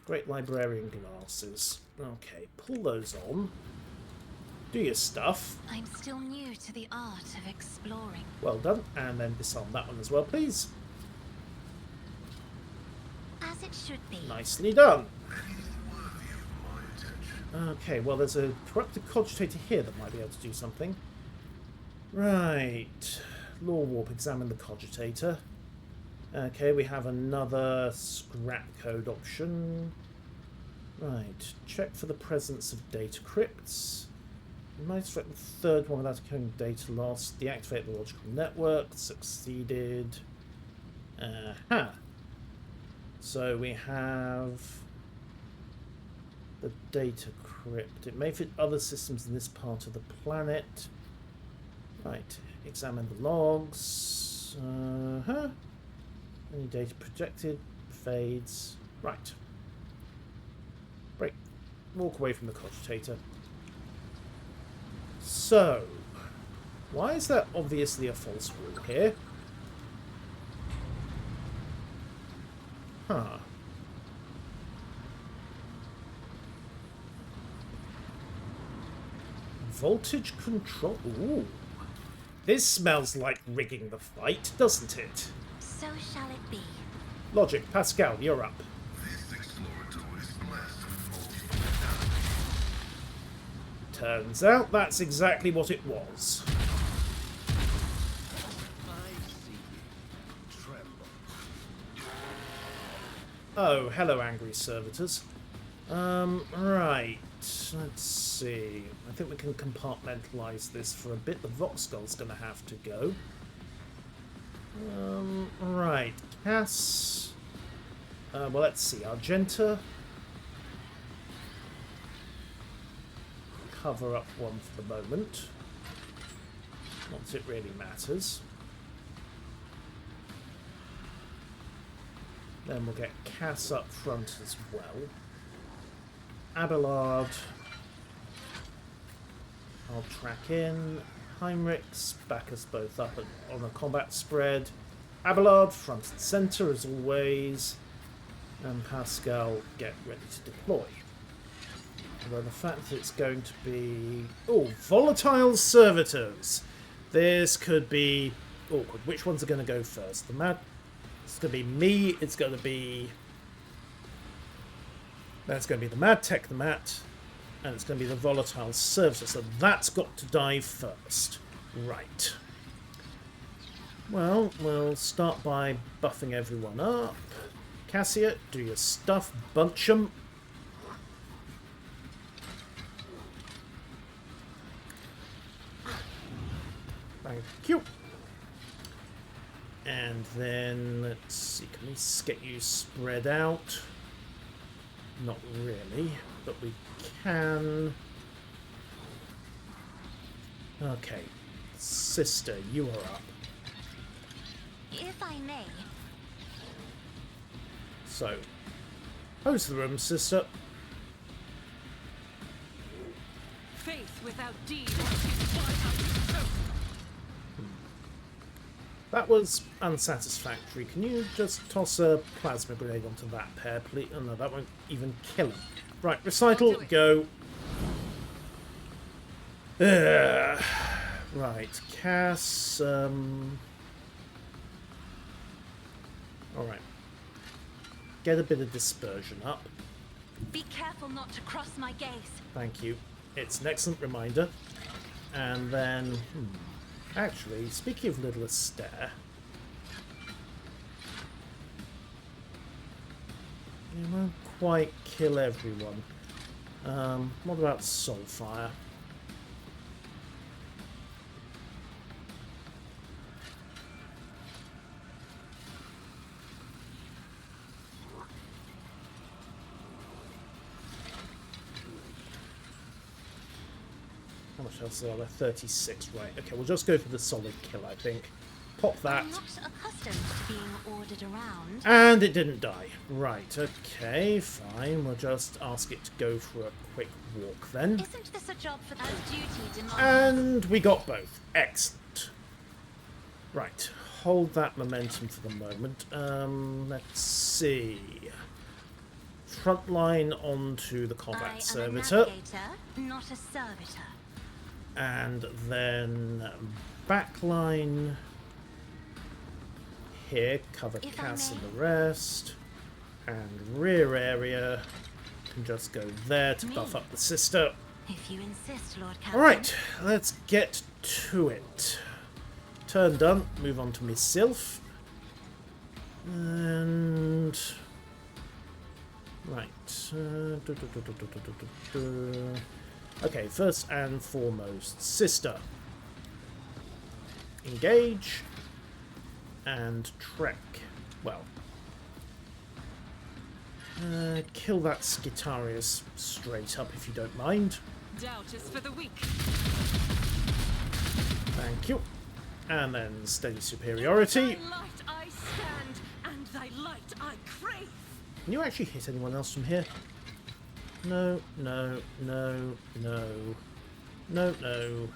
[SPEAKER 1] Great librarian glasses. Okay, pull those on. Do your stuff.
[SPEAKER 3] I'm still new to the art of exploring.
[SPEAKER 1] Well done. And then disarm that one as well, please.
[SPEAKER 3] As it should be.
[SPEAKER 1] Nicely done. Okay, well there's a corrupted cogitator here that might be able to do something. Right. Lore warp, examine the cogitator. Okay, we have another scrap code option. Right, check for the presence of data crypts. Might select the third one without encoding data loss. Deactivate the logical network. Succeeded. So we have the data crypt. It may fit other systems in this part of the planet. Right, examine the logs. Any data projected, fades. Right. Break. Walk away from the cogitator. So, why is there obviously a false wall here? Huh. Voltage control. Ooh. This smells like rigging the fight, doesn't it?
[SPEAKER 3] So shall it be.
[SPEAKER 1] Logic, Pascal, you're up.
[SPEAKER 6] This explorator is blessed with multi-modality.
[SPEAKER 1] Turns out that's exactly what it was.
[SPEAKER 5] I see you tremble.
[SPEAKER 1] Oh, hello, angry servitors. Right. Let's see. I think we can compartmentalize this for a bit. The Voxgull's gonna have to go. Right. Cass. Well, let's see. Argenta. cover up one for the moment. Once it really matters. Then we'll get Cass up front as well. Abelard. I'll track in. Heinrichs, back us both up on a combat spread. Abelard, front and centre as always. And Pascal, get ready to deploy. Although the fact that it's going to be... Oh, volatile servitors! This could be awkward. Which ones are going to go first? The mad... It's going to be me, it's going to be... That's going to be the Mad Tech, the Mat, and it's going to be the Volatile Servitor, so that's got to die first. Right. Well, we'll start by buffing everyone up. Cassia, do your stuff, bunch 'em. Thank you. And then, let's see, can we get you spread out? Not really, but we can. Okay. Sister, you are up.
[SPEAKER 3] If I may.
[SPEAKER 1] So, pose the room, sister.
[SPEAKER 4] Faith without deed is why I was
[SPEAKER 1] That was unsatisfactory. Can you just toss a plasma grenade onto that pair, please? Oh no, that won't even kill him. Right, recital, go. Right, Cass. Alright. Get a bit of dispersion up.
[SPEAKER 3] Be careful not to cross my gaze.
[SPEAKER 1] Thank you. It's an excellent reminder. And then... Actually, speaking of Little Astaire... You won't quite kill everyone. What about Soulfire? How much else are there? 36, right. Okay, we'll just go for the solid kill, I think. Pop that.
[SPEAKER 3] I'm not accustomed to being ordered around.
[SPEAKER 1] And it didn't die. Right, okay, fine. We'll just ask it to go for a quick walk then.
[SPEAKER 3] Isn't this a job for as duty demands?
[SPEAKER 1] And we got both. Excellent. Right, hold that momentum for the moment. Let's see. Front line onto the combat servitor.
[SPEAKER 3] I am a navigator, not a servitor.
[SPEAKER 1] And then backline here, cover
[SPEAKER 3] If
[SPEAKER 1] Cass
[SPEAKER 3] I
[SPEAKER 1] and
[SPEAKER 3] may.
[SPEAKER 1] the rest. And rear area can just go there to buff
[SPEAKER 3] Me.
[SPEAKER 1] up the sister.
[SPEAKER 3] If you insist, Lord Captain.
[SPEAKER 1] Alright, let's get to it. Turn done, move on to myself. And... Right. Okay, first and foremost, sister. Engage. And trek. Well. Kill that Skitarius straight up if you don't mind.
[SPEAKER 4] doubt is for the weak.
[SPEAKER 1] Thank you. And then steady superiority.
[SPEAKER 4] Thy light I stand, and thy light I crave.
[SPEAKER 1] Can you actually hit anyone else from here? No, no, no, no. No, no.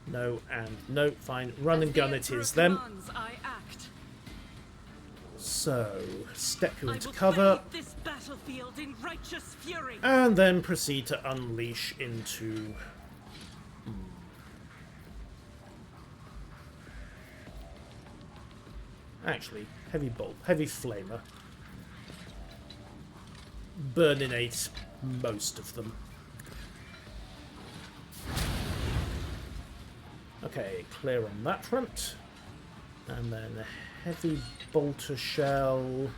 [SPEAKER 1] No, and no, fine. Run and gun it is then.
[SPEAKER 4] I act.
[SPEAKER 1] So, step you
[SPEAKER 4] I
[SPEAKER 1] into
[SPEAKER 4] will
[SPEAKER 1] cover,
[SPEAKER 4] fight this battlefield in righteous fury.
[SPEAKER 1] and then proceed to unleash into... Actually, heavy bolt, heavy flamer. Burninate most of them. Okay, clear on that front. And then a heavy bolter shell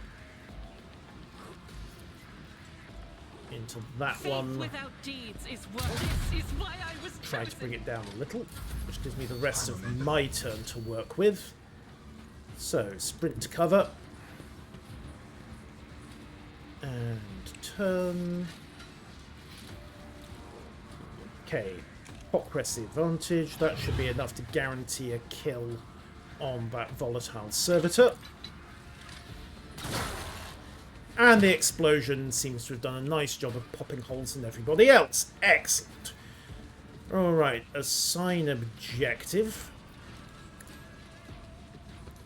[SPEAKER 1] into that
[SPEAKER 4] Faith
[SPEAKER 1] one.
[SPEAKER 4] without deeds is worthless. Is why I was
[SPEAKER 1] Try to
[SPEAKER 4] chosen.
[SPEAKER 1] bring it down a little, which gives me the rest of my turn to work with. So, sprint to cover. And turn. Okay, hot press the advantage. That should be enough to guarantee a kill on that volatile servitor. And the explosion seems to have done a nice job of popping holes in everybody else. Excellent. Alright, assign objective.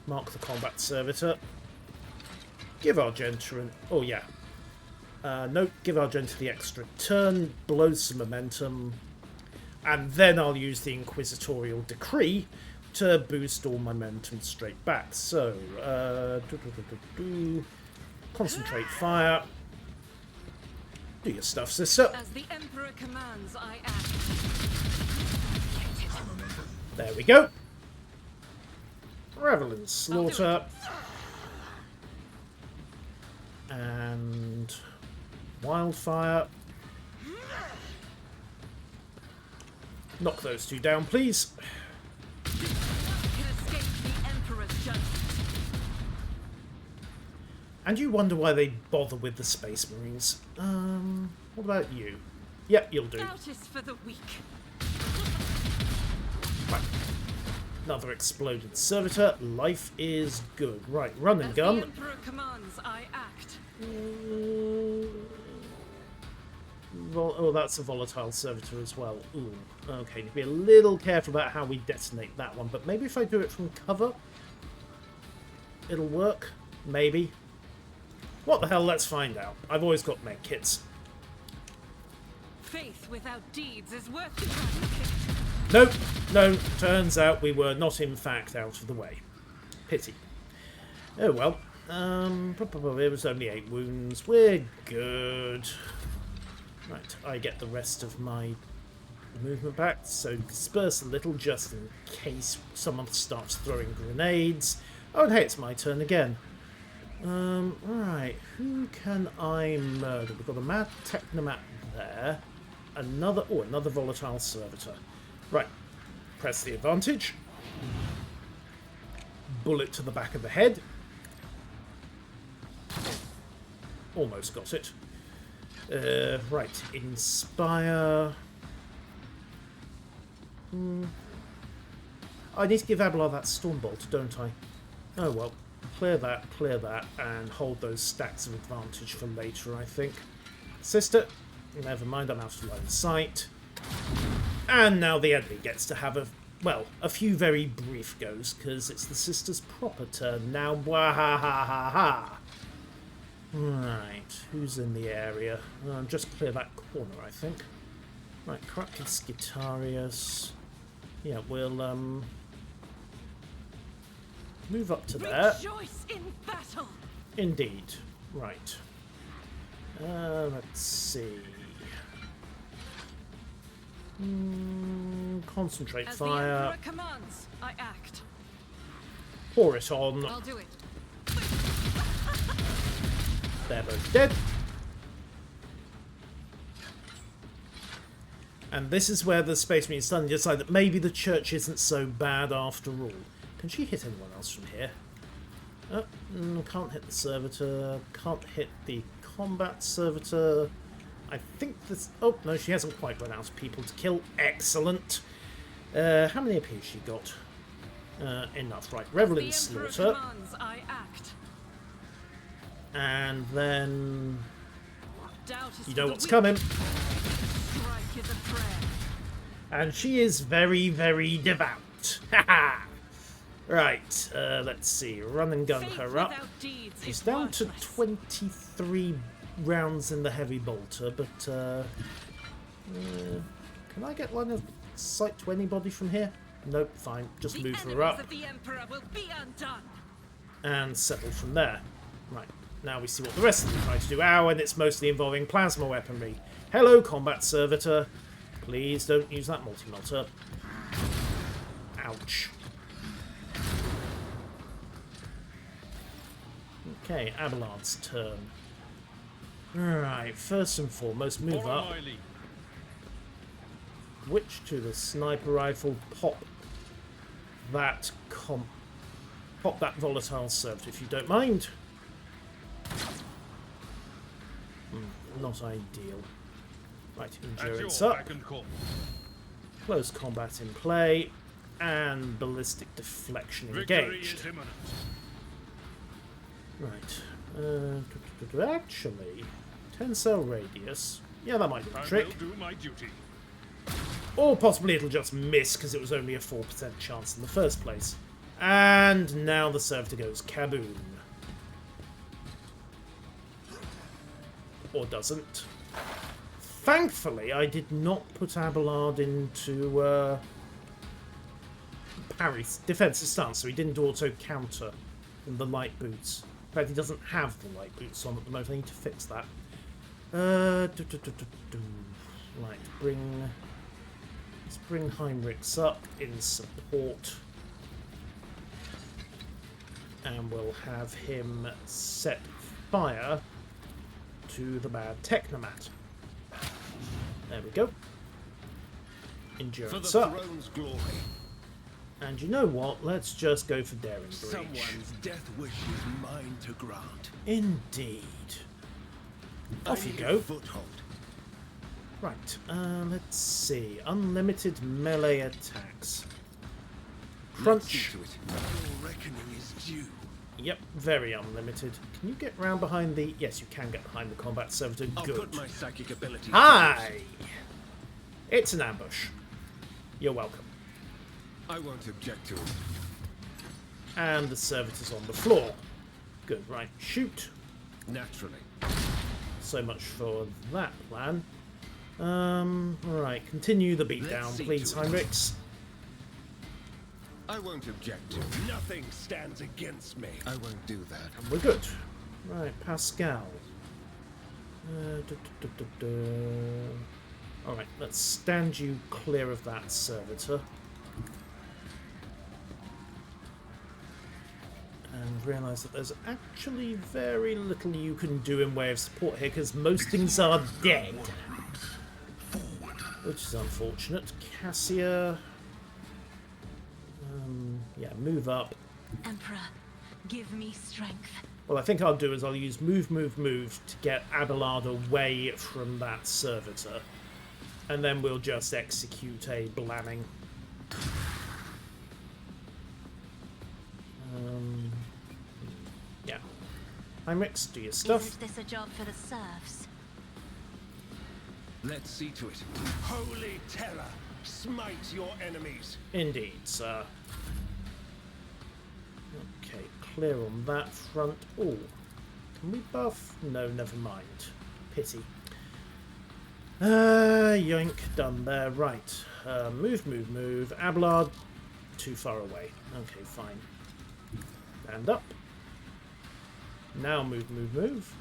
[SPEAKER 1] Mark the combat servitor. Give Argenta an... Oh, yeah. Nope, give Argenta the extra turn, blow some momentum, and then I'll use the Inquisitorial Decree to boost all momentum straight back. So, concentrate fire. Do your stuff, sister.
[SPEAKER 4] As the Emperor commands, I act.
[SPEAKER 1] There we go. Revel in slaughter. And wildfire. Knock those two down, please.
[SPEAKER 4] Can escape the Emperor's judgment.
[SPEAKER 1] And you wonder why they bother with the Space Marines. What about you? Yep, you'll do.
[SPEAKER 4] Doubt is for the weak.
[SPEAKER 1] Right. Another exploded servitor. Life is good. Right, run and gun.
[SPEAKER 4] As the Emperor commands, I act.
[SPEAKER 1] Oh, that's a volatile servitor as well. Ooh, okay, need to be a little careful about how we detonate that one, but maybe if I do it from cover, it'll work. Maybe. What the hell? Let's find out. I've always got med kits.
[SPEAKER 4] Faith without deeds is worth the advocate.
[SPEAKER 1] Nope, no, turns out we were not in fact out of the way. Pity. Oh well. It was only 8 wounds. We're good. Right, I get the rest of my movement back, so disperse a little just in case someone starts throwing grenades. Oh, and hey, it's my turn again. Right, who can I murder? We've got a mad technomat there. Another volatile servitor. Right, press the advantage. Bullet to the back of the head. Almost got it. Right, inspire. I need to give Abelard that Stormbolt, don't I? Oh well. Clear that, and hold those stacks of advantage for later, I think. Sister, never mind, I'm out of line of sight. And now the enemy gets to have a few very brief goes, because it's the sister's proper turn now. Wahahaha. Right, who's in the area? Just clear that corner, I think. Right, Cracking Skitarius. Yeah, we'll move up to there.
[SPEAKER 4] Rejoice in battle.
[SPEAKER 1] Indeed. Right. Let's see. Concentrate
[SPEAKER 4] As
[SPEAKER 1] fire.
[SPEAKER 4] the Emperor commands, I act.
[SPEAKER 1] Pour it on.
[SPEAKER 4] I'll do it.
[SPEAKER 1] They're both dead. And this is where the Space Marines suddenly decide that maybe the church isn't so bad after all. Can she hit anyone else from here? Can't hit the servitor. Can't hit the combat servitor. I think this... Oh, no, she hasn't quite run out of people to kill. Excellent. How many AP has she got? Enough. Right, Revel in Slaughter.
[SPEAKER 4] Commands, I act.
[SPEAKER 1] And then...
[SPEAKER 4] Doubt is
[SPEAKER 1] You
[SPEAKER 4] for
[SPEAKER 1] know
[SPEAKER 4] the
[SPEAKER 1] what's
[SPEAKER 4] weak.
[SPEAKER 1] coming.
[SPEAKER 4] Strike is a prayer.
[SPEAKER 1] And she is very, very devout. Haha! Right, let's see. Run and gun
[SPEAKER 4] Faith
[SPEAKER 1] her up.
[SPEAKER 4] without deeds
[SPEAKER 1] She's
[SPEAKER 4] is
[SPEAKER 1] down to
[SPEAKER 4] worthless.
[SPEAKER 1] 23 rounds in the heavy bolter, but can I get line of sight to anybody from here? Nope, fine. Just
[SPEAKER 4] The
[SPEAKER 1] move her
[SPEAKER 4] enemies
[SPEAKER 1] up
[SPEAKER 4] of the Emperor will be undone.
[SPEAKER 1] and settle from there. Right, now we see what the rest of them try to do. Ow, and it's mostly involving plasma weaponry. Hello, combat servitor. Please don't use that multi-melter. Ouch. Okay, Abelard's turn. Alright, first and foremost, move
[SPEAKER 5] Follow
[SPEAKER 1] up.
[SPEAKER 5] my lead.
[SPEAKER 1] Switch to the sniper rifle, pop that volatile servitor if you don't mind. Not ideal. Right,
[SPEAKER 5] At your
[SPEAKER 1] endurance up.
[SPEAKER 5] beck and call.
[SPEAKER 1] Close combat in play. And ballistic deflection
[SPEAKER 5] Victory
[SPEAKER 1] engaged.
[SPEAKER 5] is imminent.
[SPEAKER 1] Right. Actually, 10 cell radius. Yeah, that might do the
[SPEAKER 5] I
[SPEAKER 1] trick.
[SPEAKER 5] will do my duty.
[SPEAKER 1] Or possibly it'll just miss because it was only a 4% chance in the first place. And now the servitor goes kaboom. Or doesn't. Thankfully, I did not put Abelard into parry defensive stance, so he didn't auto-counter in the light boots. In fact, he doesn't have the light boots on at the moment. I need to fix that. Right, let's bring Heinrichs up in support. And we'll have him set fire to the bad Technomat. There we go. Endurance up.
[SPEAKER 7] glory.
[SPEAKER 1] And you know what? Let's just go for Daring Breach.
[SPEAKER 7] Someone's death wish is mine to grant.
[SPEAKER 1] Indeed. Off you
[SPEAKER 7] I need a
[SPEAKER 1] go.
[SPEAKER 7] Foothold.
[SPEAKER 1] Right, let's see. Unlimited melee attacks.
[SPEAKER 7] Let's see
[SPEAKER 1] Crunch.
[SPEAKER 7] to it. Your reckoning is due.
[SPEAKER 1] Yep, very unlimited. Can you get round behind the... Yes, you can get behind the combat servitor.
[SPEAKER 7] I'll
[SPEAKER 1] Good.
[SPEAKER 7] put my psychic ability.
[SPEAKER 1] Hi! It's an ambush. You're welcome.
[SPEAKER 7] I won't object to it.
[SPEAKER 1] And the servitor's on the floor. Good, right. Shoot.
[SPEAKER 7] Naturally.
[SPEAKER 1] So much for that plan. Right. Continue the beatdown,
[SPEAKER 7] see
[SPEAKER 1] please,
[SPEAKER 7] to it.
[SPEAKER 1] Heinrichs.
[SPEAKER 7] I won't object to it. Nothing stands against me. I won't do that.
[SPEAKER 1] And we're good. Right, Pascal. Alright, let's stand you clear of that servitor. And realise that there's actually very little you can do in way of support here, because most things are dead. Which is unfortunate. Cassia... yeah, move up.
[SPEAKER 3] Emperor, give me strength.
[SPEAKER 1] What I think I'll do is I'll use move to get Abelard away from that servitor. And then we'll just execute a blanning. Yeah. Heinrichs, do your stuff.
[SPEAKER 3] Isn't this a job for the serfs?
[SPEAKER 7] Let's see to it. Holy terror! Smite your enemies.
[SPEAKER 1] Indeed, sir. Okay, clear on that front. Oh, can we buff? No, never mind. Pity. Yoink, done there. Right. Move. Abelard, too far away. Okay, fine. Stand up. Now move.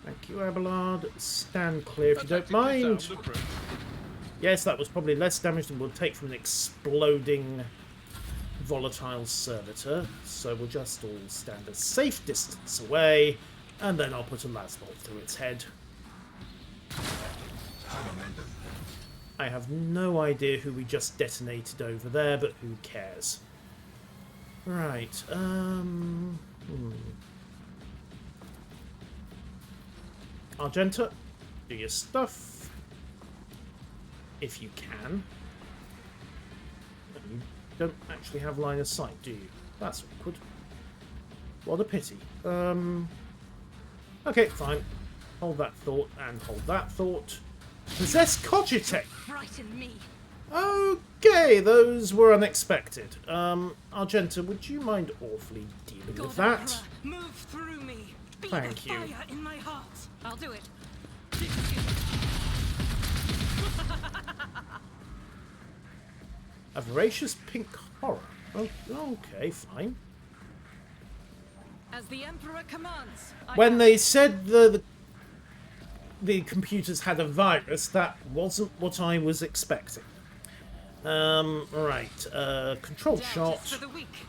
[SPEAKER 1] Thank you, Abelard. Stand clear if you don't mind.
[SPEAKER 5] Sound approach.
[SPEAKER 1] Yes, that was probably less damage than we'll take from an exploding volatile servitor. So we'll just all stand a safe distance away, and then I'll put a lasbolt through its head. I have no idea who we just detonated over there, but who cares? Right, Argenta, do your stuff. If you can. You don't actually have line of sight, do you? That's awkward. What a pity. Okay, fine. Hold that thought and hold that thought. Possess Cogitate!
[SPEAKER 3] Frighten me.
[SPEAKER 1] Okay, those were unexpected. Argenta, would you mind awfully dealing
[SPEAKER 4] God
[SPEAKER 1] with that?
[SPEAKER 4] Emperor, move through me. Be
[SPEAKER 1] Thank
[SPEAKER 4] the
[SPEAKER 1] you.
[SPEAKER 4] fire in my heart. I'll do it.
[SPEAKER 1] A voracious pink horror. Oh, okay, fine.
[SPEAKER 4] As the Emperor commands.
[SPEAKER 1] When they said the computers had a virus, that wasn't what I was expecting. Right. Controlled shot.
[SPEAKER 4] For the weak.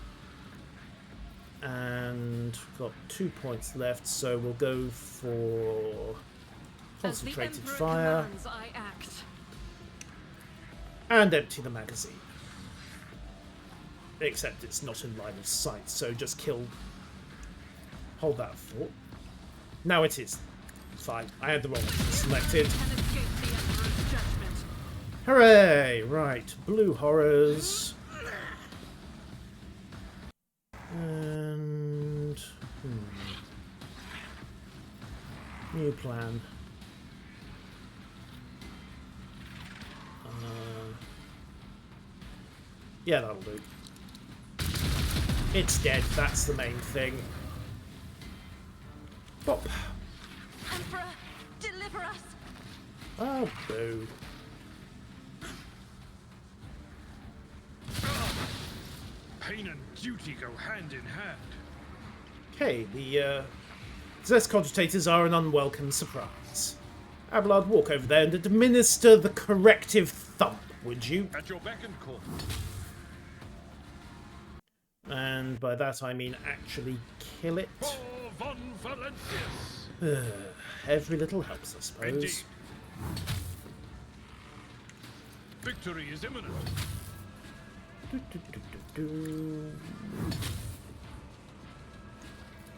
[SPEAKER 1] And we've got 2 points left, so we'll go for concentrated
[SPEAKER 4] As the Emperor
[SPEAKER 1] fire
[SPEAKER 4] commands, I act.
[SPEAKER 1] and empty the magazine. Except it's not in line of sight, so just kill. Hold that thought. Now it is. fine. I had the wrong one selected.
[SPEAKER 4] Can escape the Emperor's judgment.
[SPEAKER 1] Hooray! Right, blue horrors. And... New plan. Yeah, that'll do. It's dead, that's the main thing. Bop.
[SPEAKER 3] Emperor, deliver us!
[SPEAKER 1] Oh, boo.
[SPEAKER 5] Pain and duty go hand in hand.
[SPEAKER 1] Okay, the possessed cogitators are an unwelcome surprise. Abelard, walk over there and administer the corrective thump, would you?
[SPEAKER 5] At your beck and call.
[SPEAKER 1] And by that I mean actually kill it.
[SPEAKER 5] For Von Valentius.
[SPEAKER 1] Every little helps, I suppose.
[SPEAKER 5] Indeed. Victory is imminent.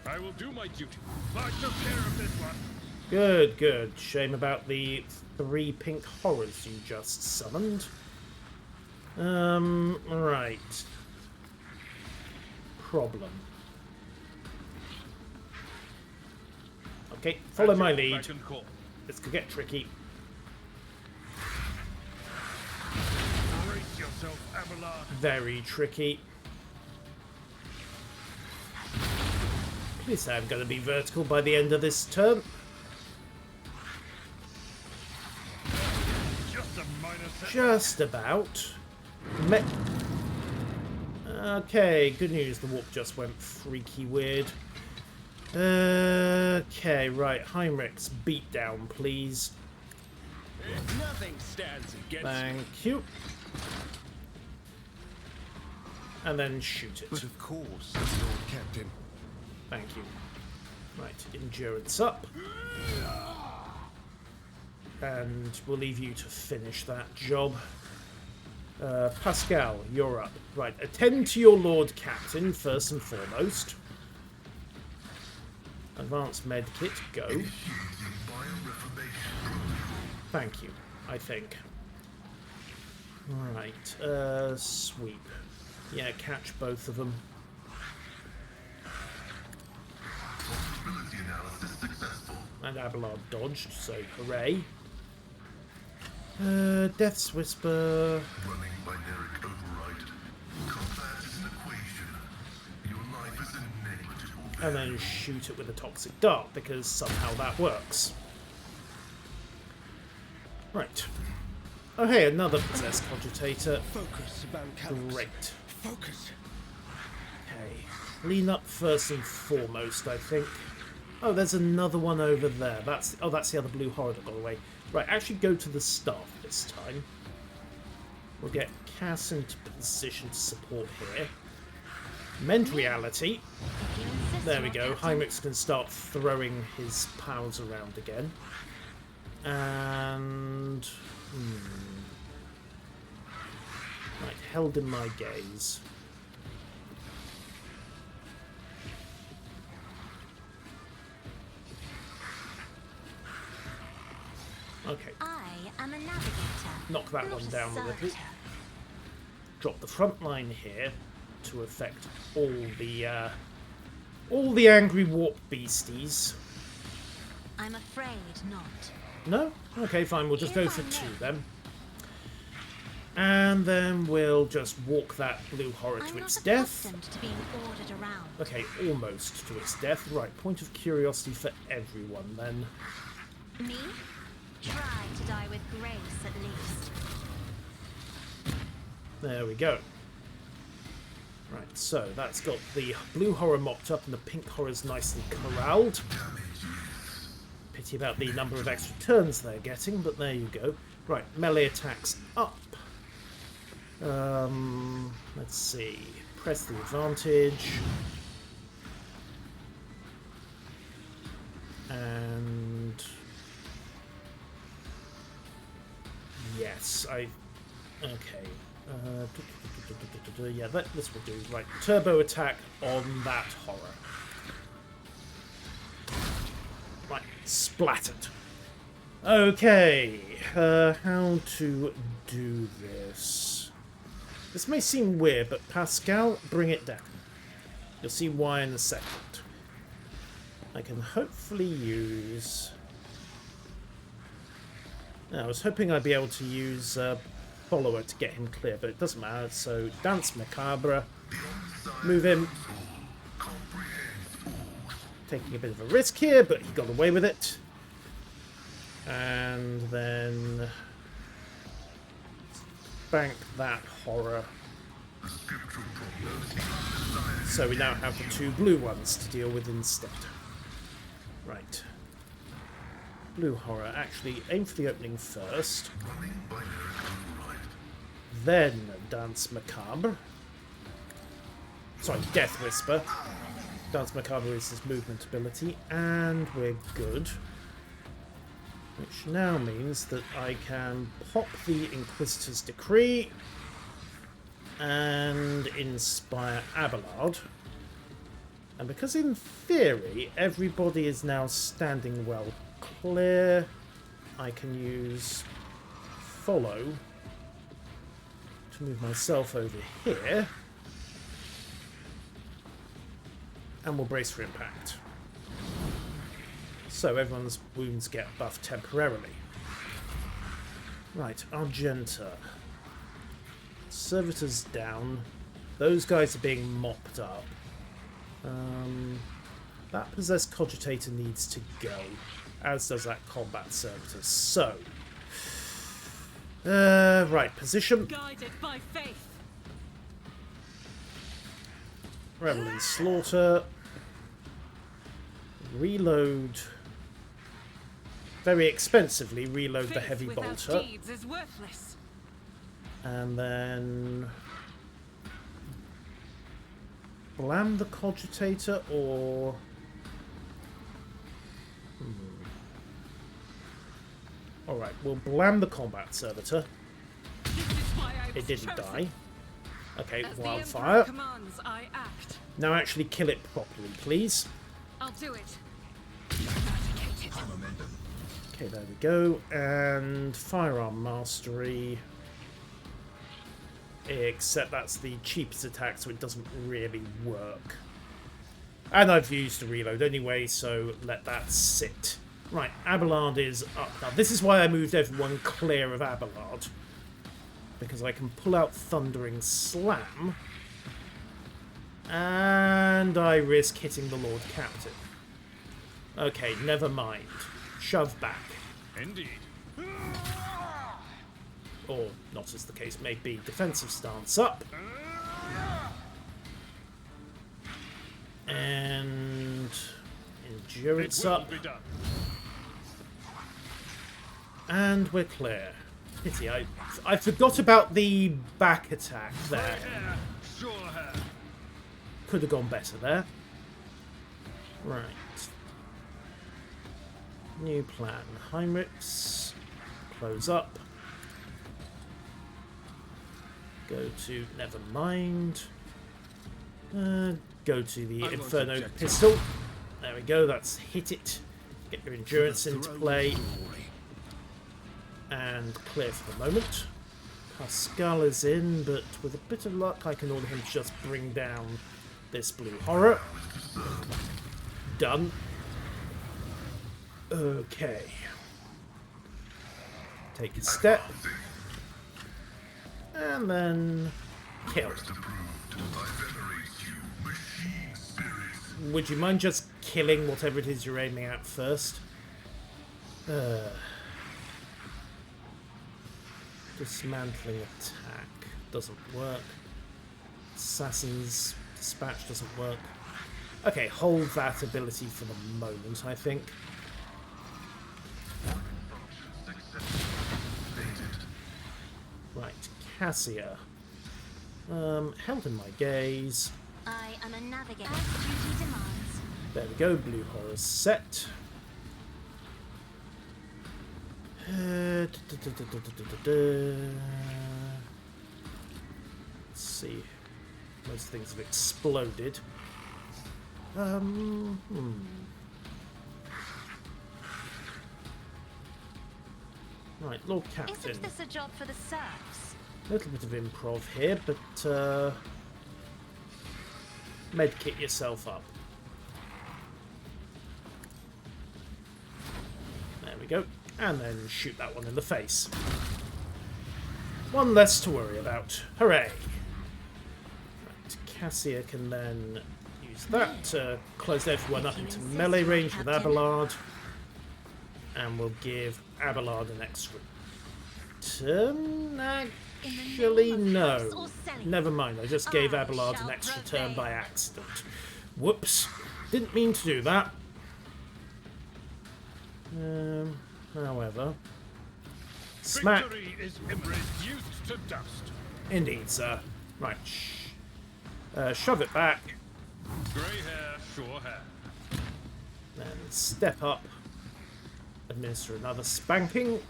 [SPEAKER 5] I will do my duty. I took care of this one.
[SPEAKER 1] Good, good. Shame about the 3 pink horrors you just summoned. Right. Problem. Okay, follow
[SPEAKER 5] At
[SPEAKER 1] my
[SPEAKER 5] your
[SPEAKER 1] lead.
[SPEAKER 5] beck and call.
[SPEAKER 1] This could get tricky.
[SPEAKER 5] Brace yourself, Abelard.
[SPEAKER 1] Very tricky. Please say I'm going to be vertical by the end of this turn.
[SPEAKER 5] Just a minor setback.
[SPEAKER 1] Just about. Okay, good news. The warp just went freaky weird. Okay, right. Heinrich's beatdown, please.
[SPEAKER 7] Nothing stands against
[SPEAKER 1] Thank you. And then shoot it.
[SPEAKER 6] But of course, Lord Captain.
[SPEAKER 1] Thank you. Right, endurance up. And we'll leave you to finish that job. Pascal, you're up. Right, attend to your Lord Captain first and foremost. Advanced medkit, go. Thank you, I think. Right, sweep. Yeah, catch both of them. And Abelard dodged, so hooray. Death's Whisper.
[SPEAKER 6] Running binaric override. Combat is an equation. Your life is inevitable.
[SPEAKER 1] And then shoot it with a Toxic Dart, because somehow that works. Right. Oh hey, another Possessed Cogitator.
[SPEAKER 7] Focus, Van Calix.
[SPEAKER 1] Great.
[SPEAKER 7] Focus.
[SPEAKER 1] Okay. Lean up first and foremost, I think. Oh, there's another one over there. That's the other blue horror that got away. Right, actually go to the staff this time. We'll get Cass into position to support here. Mend reality.
[SPEAKER 3] If you insist,
[SPEAKER 1] There we
[SPEAKER 3] Lord
[SPEAKER 1] go.
[SPEAKER 3] Captain.
[SPEAKER 1] Heinrichs can start throwing his powers around again. And... Right, held in my gaze. Okay,
[SPEAKER 3] I am a navigator.
[SPEAKER 1] knock that
[SPEAKER 3] not
[SPEAKER 1] one
[SPEAKER 3] a
[SPEAKER 1] down a little.
[SPEAKER 3] servitor.
[SPEAKER 1] Drop the front line here to affect all the angry warp beasties.
[SPEAKER 3] I'm afraid not.
[SPEAKER 1] No? Okay, fine. We'll just
[SPEAKER 3] If
[SPEAKER 1] go
[SPEAKER 3] I
[SPEAKER 1] for
[SPEAKER 3] may.
[SPEAKER 1] 2 then. And then we'll just walk that blue horror
[SPEAKER 3] I'm
[SPEAKER 1] to
[SPEAKER 3] not
[SPEAKER 1] its death.
[SPEAKER 3] accustomed to being ordered around.
[SPEAKER 1] Okay, almost to its death. Right, point of curiosity for everyone then.
[SPEAKER 3] Me? Try to die with grace, at least.
[SPEAKER 1] There we go. Right, so that's got the blue horror mopped up and the pink horrors nicely corralled. Pity about the number of extra turns they're getting, but there you go. Right, melee attacks up. Let's see. Press the advantage. And... yes, okay. Yeah, this will do. Right, turbo attack on that horror. Right, splattered. Okay, how to do this? This may seem weird, but Pascal, bring it down. You'll see why in a second. I can hopefully use... I was hoping I'd be able to use Follower to get him clear, but it doesn't matter. So, Dance Macabre. Move him. Taking a bit of a risk here, but he got away with it. And then... bank that horror. So we now have the 2 blue ones to deal with instead. Right. Blue horror. Actually, aim for the opening first. Then Dance Macabre. Sorry, Death Whisper. Dance Macabre is his movement ability, and we're good. Which now means that I can pop the Inquisitor's Decree and inspire Abelard. And because in theory everybody is now standing well clear, I can use Follow to move myself over here. And we'll brace for impact. So everyone's wounds get buffed temporarily. Right, Argenta. Servitors down. Those guys are being mopped up. That Possessed Cogitator needs to go, as does that Combat Servitor. So, right, position.
[SPEAKER 4] Guided by faith.
[SPEAKER 1] Revel in Slaughter. Reload. Very expensively reload the Heavy Bolter.
[SPEAKER 4] Deeds is worthless.
[SPEAKER 1] And then... blam the Cogitator, or... Alright, we'll blam the Combat Servitor.
[SPEAKER 4] This is why I was
[SPEAKER 1] It didn't
[SPEAKER 4] chosen.
[SPEAKER 1] die. Okay,
[SPEAKER 4] As the
[SPEAKER 1] Wildfire.
[SPEAKER 4] Emperor commands, I act.
[SPEAKER 1] Now actually kill it properly, please.
[SPEAKER 4] I'll do it.
[SPEAKER 1] Okay, there we go. And Firearm Mastery. Except that's the cheapest attack, so it doesn't really work. And I've used the reload anyway, so let that sit. Right, Abelard is up now. This is why I moved everyone clear of Abelard. Because I can pull out Thundering Slam. And I risk hitting the Lord Captain. Okay, never mind. Shove back.
[SPEAKER 2] Indeed.
[SPEAKER 1] Or not, as the case may be. Defensive stance up. And endurance
[SPEAKER 2] It will
[SPEAKER 1] up.
[SPEAKER 2] be done.
[SPEAKER 1] And we're clear. Pity, I forgot about the back attack there.
[SPEAKER 2] Hair, sure hair.
[SPEAKER 1] Could have gone better there. Right. New plan. Heinrichs. Close up. Go to never mind. Go to the Inferno pistol. There we go, that's hit it. Get your endurance into play. And clear for the moment. Pascal is in, but with a bit of luck I can order him to just bring down this blue horror. Done. Okay. Take a step. And then kill. Would you mind just killing whatever it is you're aiming at first? Dismantling attack doesn't work. Assassin's Dispatch doesn't work. Okay, hold that ability for the moment, I think. Right, Cassia. Held in my gaze.
[SPEAKER 3] I am a navigator. As duty demands.
[SPEAKER 1] There we go, blue horror set. Let's see. Most things have exploded. Right, Lord Captain.
[SPEAKER 3] Isn't this a job for the serfs?
[SPEAKER 1] A little bit of improv here, but medkit yourself up. There we go. And then shoot that one in the face. One less to worry about. Hooray! Right, Cassia can then use that to close everyone up into melee range with Abelard. And we'll give Abelard an extra turn. Actually, no. Never mind, I just gave Abelard an extra turn by accident. Whoops. Didn't mean to do that. However... Smack.
[SPEAKER 5] Victory is reduced to dust.
[SPEAKER 1] Indeed, sir. Right. Shove it back.
[SPEAKER 5] Grey hair, sure hair.
[SPEAKER 1] Then step up. Administer another spanking.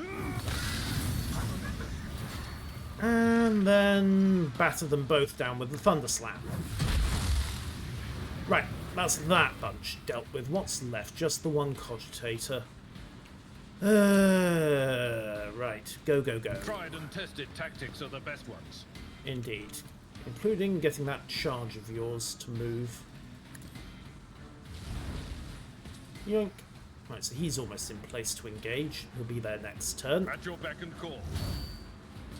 [SPEAKER 1] And then batter them both down with the Thunder Slam. Right, that's that bunch dealt with. What's left? Just the one cogitator. Right. Go, go, go.
[SPEAKER 5] Tried and tested tactics are the best ones.
[SPEAKER 1] Indeed. Including getting that charge of yours to move. Yoink. Right, so he's almost in place to engage. He'll be there next turn.
[SPEAKER 5] At your beck and call.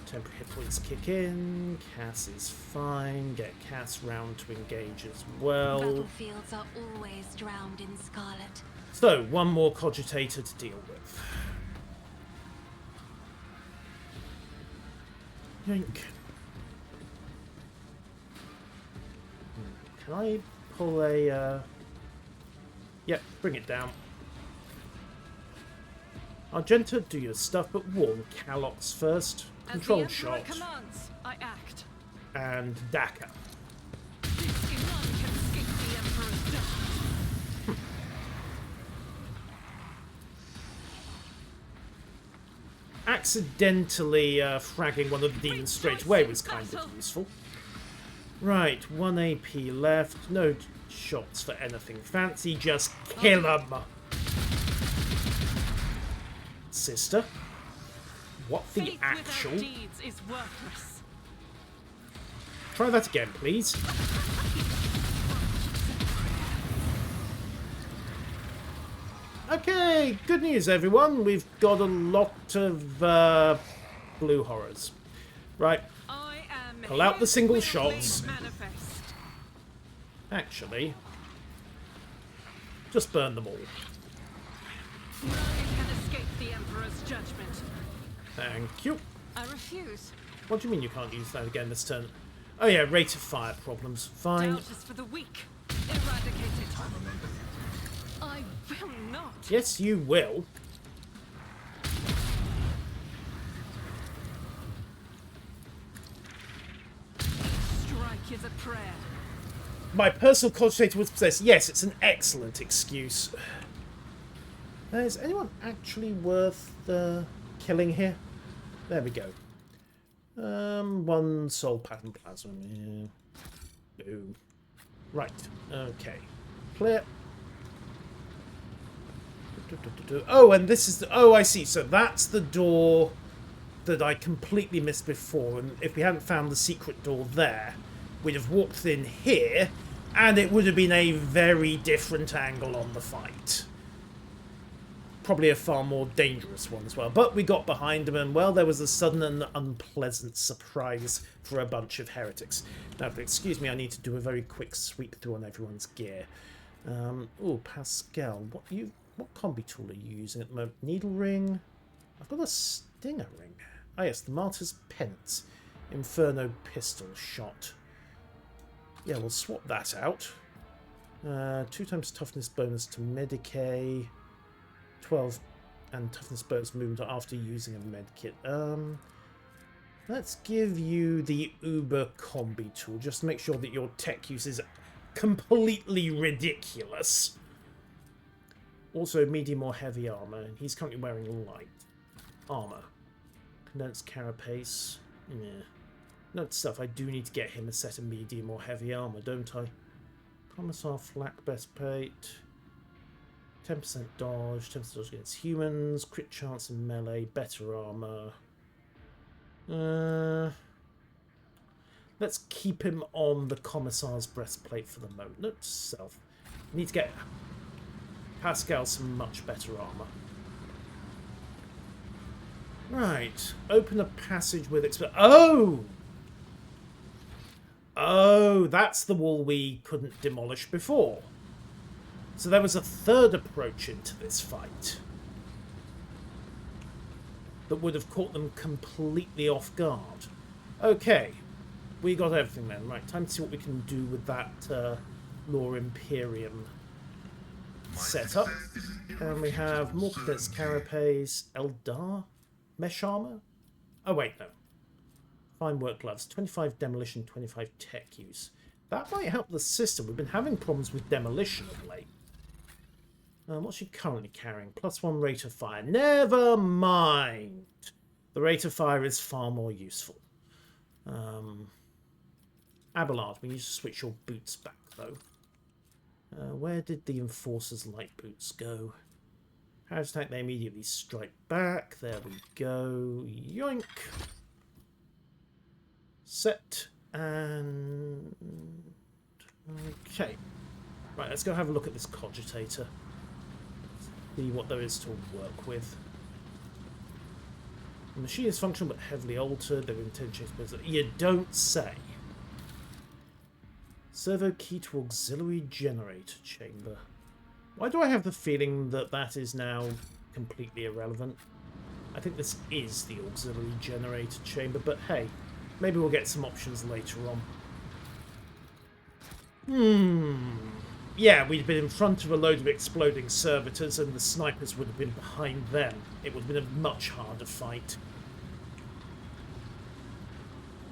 [SPEAKER 1] Temporary hit points kick in. Cass is fine. Get Cass round to engage as well.
[SPEAKER 3] Battlefields are always drowned in scarlet.
[SPEAKER 1] So, one more cogitator to deal with. Yoink. Can I pull a... Yep, bring it down. Argenta, do your stuff, but warn Calox first. Control shot.
[SPEAKER 4] As the Emperor commands, I act.
[SPEAKER 1] And Daka.
[SPEAKER 4] None can escape the Emperor's judgment.
[SPEAKER 1] Accidentally fragging one of the demons straight away was kind of useful. Right, 1 AP left. No shots for anything fancy. Just kill them. Sister. What the
[SPEAKER 4] Faith
[SPEAKER 1] actual?
[SPEAKER 4] without deeds is worthless.
[SPEAKER 1] Try that again, please. Okay, good news, everyone. We've got a lot of blue horrors. Right,
[SPEAKER 4] I am
[SPEAKER 1] pull out the single
[SPEAKER 4] his
[SPEAKER 1] shots.
[SPEAKER 4] manifest.
[SPEAKER 1] Actually, just burn them all.
[SPEAKER 4] None can escape the Emperor's judgment.
[SPEAKER 1] Thank you.
[SPEAKER 4] I refuse.
[SPEAKER 1] What do you mean you can't use that again this turn? Oh yeah, rate of fire problems. Fine.
[SPEAKER 4] Doubt is for the weak. Eradicate it. I will not.
[SPEAKER 1] Yes, you will.
[SPEAKER 4] Strike is a prayer.
[SPEAKER 1] My personal cogitator was possessed. Yes, it's an excellent excuse. Is anyone actually worth killing here? There we go. One soul pattern plasma. Yeah. Boom. Right. Okay. Clear. Oh, and this is the... Oh, I see. So that's the door that I completely missed before. And if we hadn't found the secret door there, we'd have walked in here, and it would have been a very different angle on the fight. Probably a far more dangerous one as well. But we got behind them, and, well, there was a sudden and unpleasant surprise for a bunch of heretics. Now, if you excuse me, I need to do a very quick sweep through on everyone's gear. Oh, Pascal, what combi tool are you using at the moment? Needle ring? I've got a stinger ring. Ah, yes, the Martyr's Penance. Inferno pistol shot. Yeah, we'll swap that out. 2 times toughness bonus to Medicae. 12 and toughness bonus movement after using a medkit. Let's give you the Uber combi tool. Just to make sure that your tech use is completely ridiculous. Also, medium or heavy armor, and he's currently wearing light armor. Condensed carapace. Yeah. Note stuff. I do need to get him a set of medium or heavy armor, don't I? Commissar flak breastplate. 10% dodge, 10% dodge against humans, crit chance in melee, better armor. Let's keep him on the Commissar's breastplate for the moment. Note to self. Need to get Pascal some much better armor. Right. Open a passage with Oh! Oh, that's the wall we couldn't demolish before. So there was a third approach into this fight that would have caught them completely off guard. Okay, we got everything then. Right, time to see what we can do with that Law Imperium setup. And we have more condensed carapace, Eldar, mesh armor. Oh wait, no. Fine work gloves, 25 demolition, 25 tech use. That might help the system. We've been having problems with demolition of late. What's she currently carrying? +1 rate of fire. Never mind. The rate of fire is far more useful. Abelard, we need to switch your boots back though. Where did the Enforcer's light boots go? Power attack, they immediately strike back. There we go. Yoink. Set and... Okay. Right, let's go have a look at this cogitator. See what there is to work with. The machine is functional but heavily altered. Their intention is... You don't say. Servo key to auxiliary generator chamber. Why do I have the feeling that that is now completely irrelevant? I think this is the auxiliary generator chamber, but hey, maybe we'll get some options later on. Yeah, we'd been in front of a load of exploding servitors and the snipers would have been behind them. It would have been a much harder fight.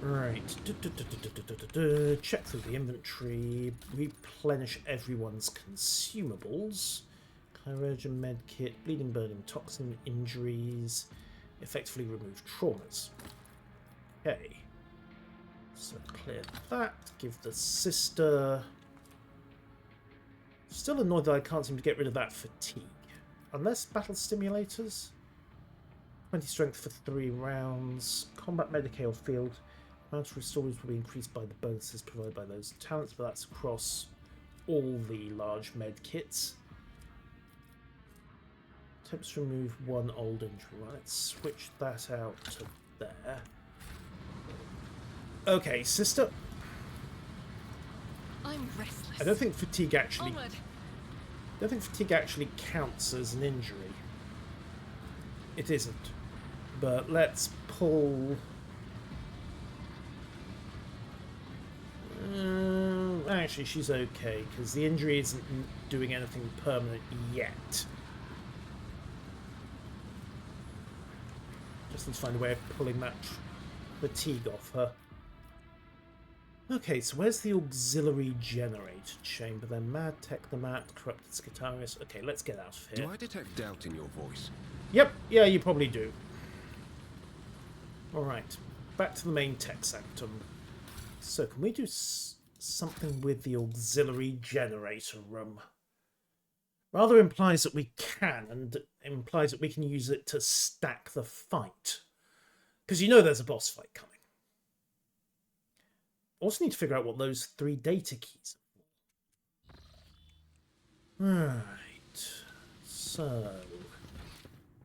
[SPEAKER 1] Right. Check through the inventory. Replenish everyone's consumables. Chirurgeon medkit. Bleeding, burning, toxin, injuries. Effectively remove traumas. Okay. So clear that. Give the sister... Still annoyed that I can't seem to get rid of that fatigue. Unless battle stimulators. 20 strength for 3 rounds. Combat Medicae or field. Amount of restorers will be increased by the bonuses provided by those talents, but that's across all the large med kits. Attempts to remove 1 old injury. Right, let's switch that out to there. Okay, sister.
[SPEAKER 4] I'm restless.
[SPEAKER 1] I don't think fatigue actually.
[SPEAKER 4] Onward.
[SPEAKER 1] I don't think fatigue actually counts as an injury. It isn't. But let's pull. Actually, she's okay because the injury isn't doing anything permanent yet. Just need to find a way of pulling that fatigue off her. Okay, so where's the auxiliary generator chamber then? Mad Technomat, Corrupted Skitarius. Okay, let's get out of here.
[SPEAKER 7] Do I detect doubt in your voice?
[SPEAKER 1] Yep, yeah, you probably do. Alright, back to the main tech sanctum. So, can we do something with the auxiliary generator room? Rather implies that we can, and implies that we can use it to stack the fight. Because you know there's a boss fight coming. Also need to figure out what those 3 data keys are. Right. So,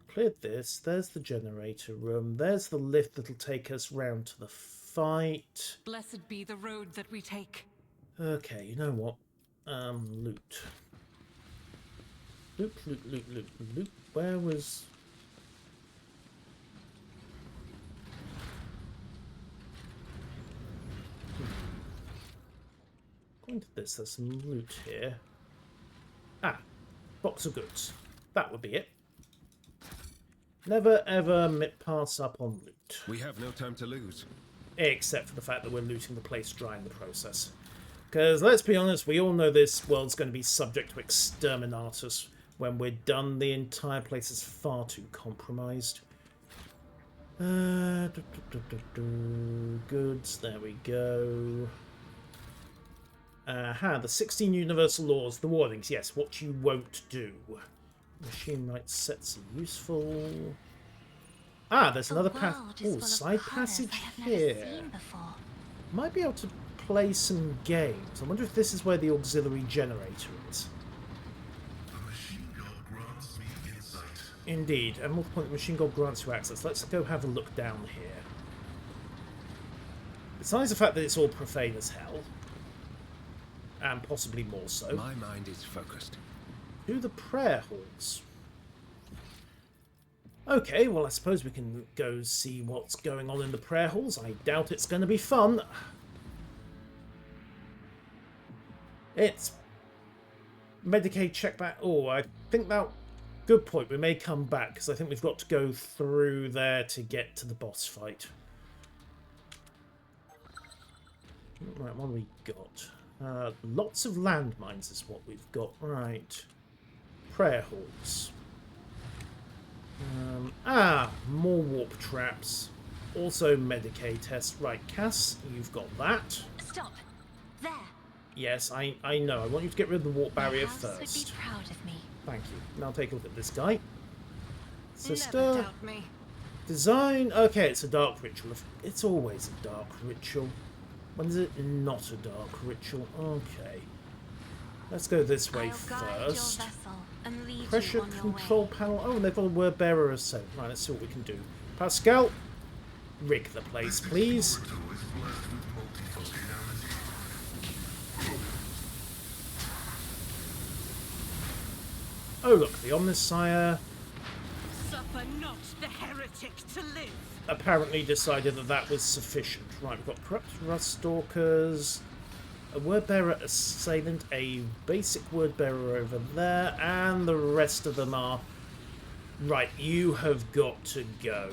[SPEAKER 1] cleared this. There's the generator room. There's the lift that'll take us round to the fight.
[SPEAKER 4] Blessed be the road that we take.
[SPEAKER 1] Okay, you know what? Loot. Loot. Where was... According to this, there's some loot here. Ah, box of goods. That would be it. Never ever pass up on loot.
[SPEAKER 7] We have no time to lose.
[SPEAKER 1] Except for the fact that we're looting the place dry in the process. Because, let's be honest, we all know this world's going to be subject to exterminatus. When we're done, the entire place is far too compromised. Goods, there we go. Aha, the 16 universal laws, the warnings, yes, what you won't do. Machine right sets are useful. Ah, there's another path. Oh, side passage here. Might be able to play some games. I wonder if this is where the auxiliary generator is.
[SPEAKER 6] The machine god grants me insight.
[SPEAKER 1] Indeed, and multiple point the machine god grants you access. Let's go have a look down here. Besides the fact that it's all profane as hell, and possibly more so,
[SPEAKER 7] My mind is focused.
[SPEAKER 1] to the prayer halls. Okay, well I suppose we can go see what's going on in the prayer halls. I doubt it's going to be fun. It's Medicaid check back. Oh, I think that... Good point. We may come back, because I think we've got to go through there to get to the boss fight. Right, what have we got? Lots of landmines is what we've got. Right. Prayer halls. More warp traps. Also Medicaid test. Right, Cass, you've got that.
[SPEAKER 3] Stop. There.
[SPEAKER 1] Yes, I know. I want you to get rid of the warp barrier
[SPEAKER 3] My house would be
[SPEAKER 1] first.
[SPEAKER 3] proud of me.
[SPEAKER 1] Thank you. Now take a look at this guy.
[SPEAKER 4] Never
[SPEAKER 1] Sister.
[SPEAKER 4] doubt me.
[SPEAKER 1] Design. Okay, it's a dark ritual. It's always a dark ritual. When is it not a dark ritual? Okay. Let's go this way
[SPEAKER 3] I'll guide your
[SPEAKER 1] first.
[SPEAKER 3] vessel and lead
[SPEAKER 1] Pressure
[SPEAKER 3] you on your
[SPEAKER 1] control
[SPEAKER 3] way.
[SPEAKER 1] panel. Oh, they've got a word bearer as so. Right, let's see what we can do. Pascal, rig the place, please.
[SPEAKER 6] Portal is blessed with multifunctionality.
[SPEAKER 1] Oh, look, the Omniscire
[SPEAKER 4] Suffer not the heretic to live.
[SPEAKER 1] apparently decided that that was sufficient. Right, we've got corrupt rust stalkers, a word bearer assailant, a basic word bearer over there, and the rest of them are... Right, you have got to go.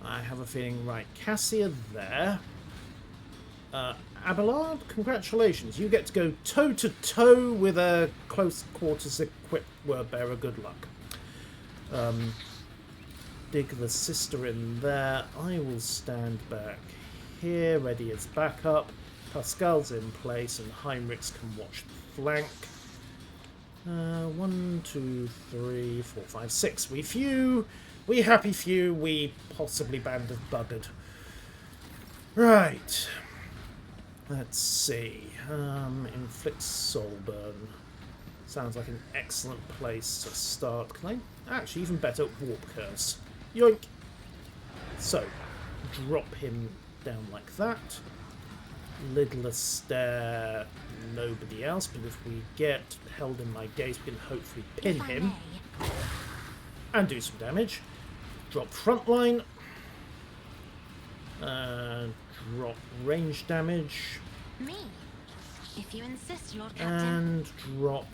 [SPEAKER 1] I have a feeling, right, Cassia there. Abelard, congratulations. You get to go toe-to-toe with a close quarters equipped word bearer. Good luck. Dig the sister in there. I will stand back here, ready as backup. Pascal's in place, and Heinrichs can watch the flank. 1, 2, 3, 4, 5, 6. We few. We happy few. We possibly band of buggered. Right. Let's see. Inflict soul burn. Sounds like an excellent place to start. Can I... Actually, even better, warp curse. Yoink! So, drop him down like that. Lidless stare, nobody else, but if we get held in my gaze, we can hopefully pin
[SPEAKER 3] If I
[SPEAKER 1] him
[SPEAKER 3] may.
[SPEAKER 1] and do some damage. Drop frontline. Drop range damage.
[SPEAKER 3] Me. If you insist, Lord Captain.
[SPEAKER 1] And drop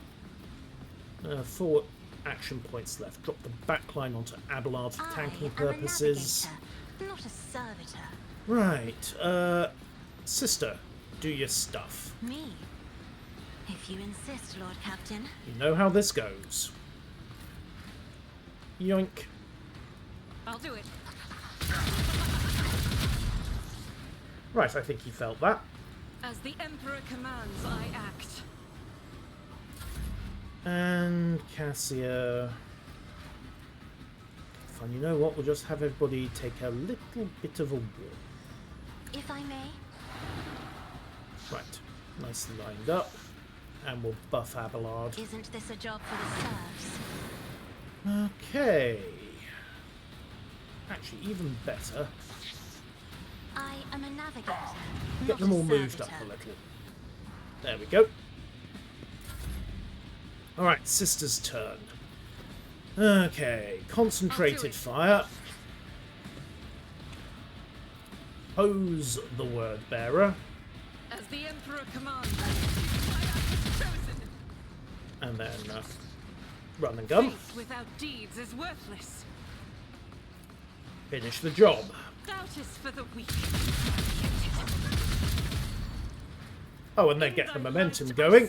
[SPEAKER 1] 4 action points left. Drop the backline onto Abelard for tanking
[SPEAKER 3] I am
[SPEAKER 1] purposes.
[SPEAKER 3] a navigator, not a servitor.
[SPEAKER 1] Right. Sister, do your stuff.
[SPEAKER 3] Me. If you insist, Lord Captain.
[SPEAKER 1] You know how this goes. Yoink.
[SPEAKER 4] I'll do it.
[SPEAKER 1] Right, I think he felt that.
[SPEAKER 4] As the Emperor commands, I act.
[SPEAKER 1] And Cassia. Fine, you know what? We'll just have everybody take a little bit of a walk.
[SPEAKER 3] If I may.
[SPEAKER 1] Right, nicely lined up. And we'll buff Abelard.
[SPEAKER 3] Isn't this a job for the serfs?
[SPEAKER 1] Okay. Actually, even better.
[SPEAKER 3] I am a navigator.
[SPEAKER 1] Get
[SPEAKER 3] not
[SPEAKER 1] them all
[SPEAKER 3] a
[SPEAKER 1] moved up
[SPEAKER 3] servitor.
[SPEAKER 1] a little. There we go. Alright, sister's turn. Okay, concentrated fire. Hose the word bearer.
[SPEAKER 4] As the Emperor commands, I am chosen.
[SPEAKER 1] And then run and gun.
[SPEAKER 4] Faith without deeds is worthless.
[SPEAKER 1] Finish the job.
[SPEAKER 4] Doubt is for the weak.
[SPEAKER 1] Oh, and then get the momentum going.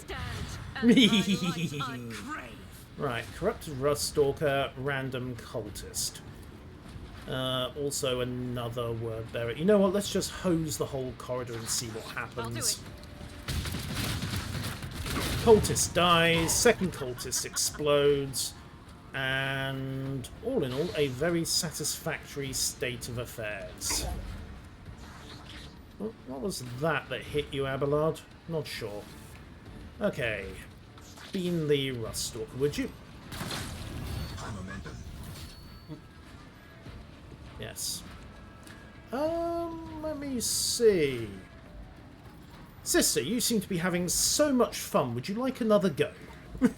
[SPEAKER 4] I crave.
[SPEAKER 1] Right, corrupted rust stalker, random cultist. Also another word bearer. You know what? Let's just hose the whole corridor and see what
[SPEAKER 4] I'll do
[SPEAKER 1] happens.
[SPEAKER 4] it.
[SPEAKER 1] cultist dies, second cultist explodes, and all in all, a very satisfactory state of affairs. What was that hit you, Abelard? Not sure. Okay. Beam the Rust Stalker, would you? Yes. Let me see. Sister, you seem to be having so much fun. Would you like another go?
[SPEAKER 4] As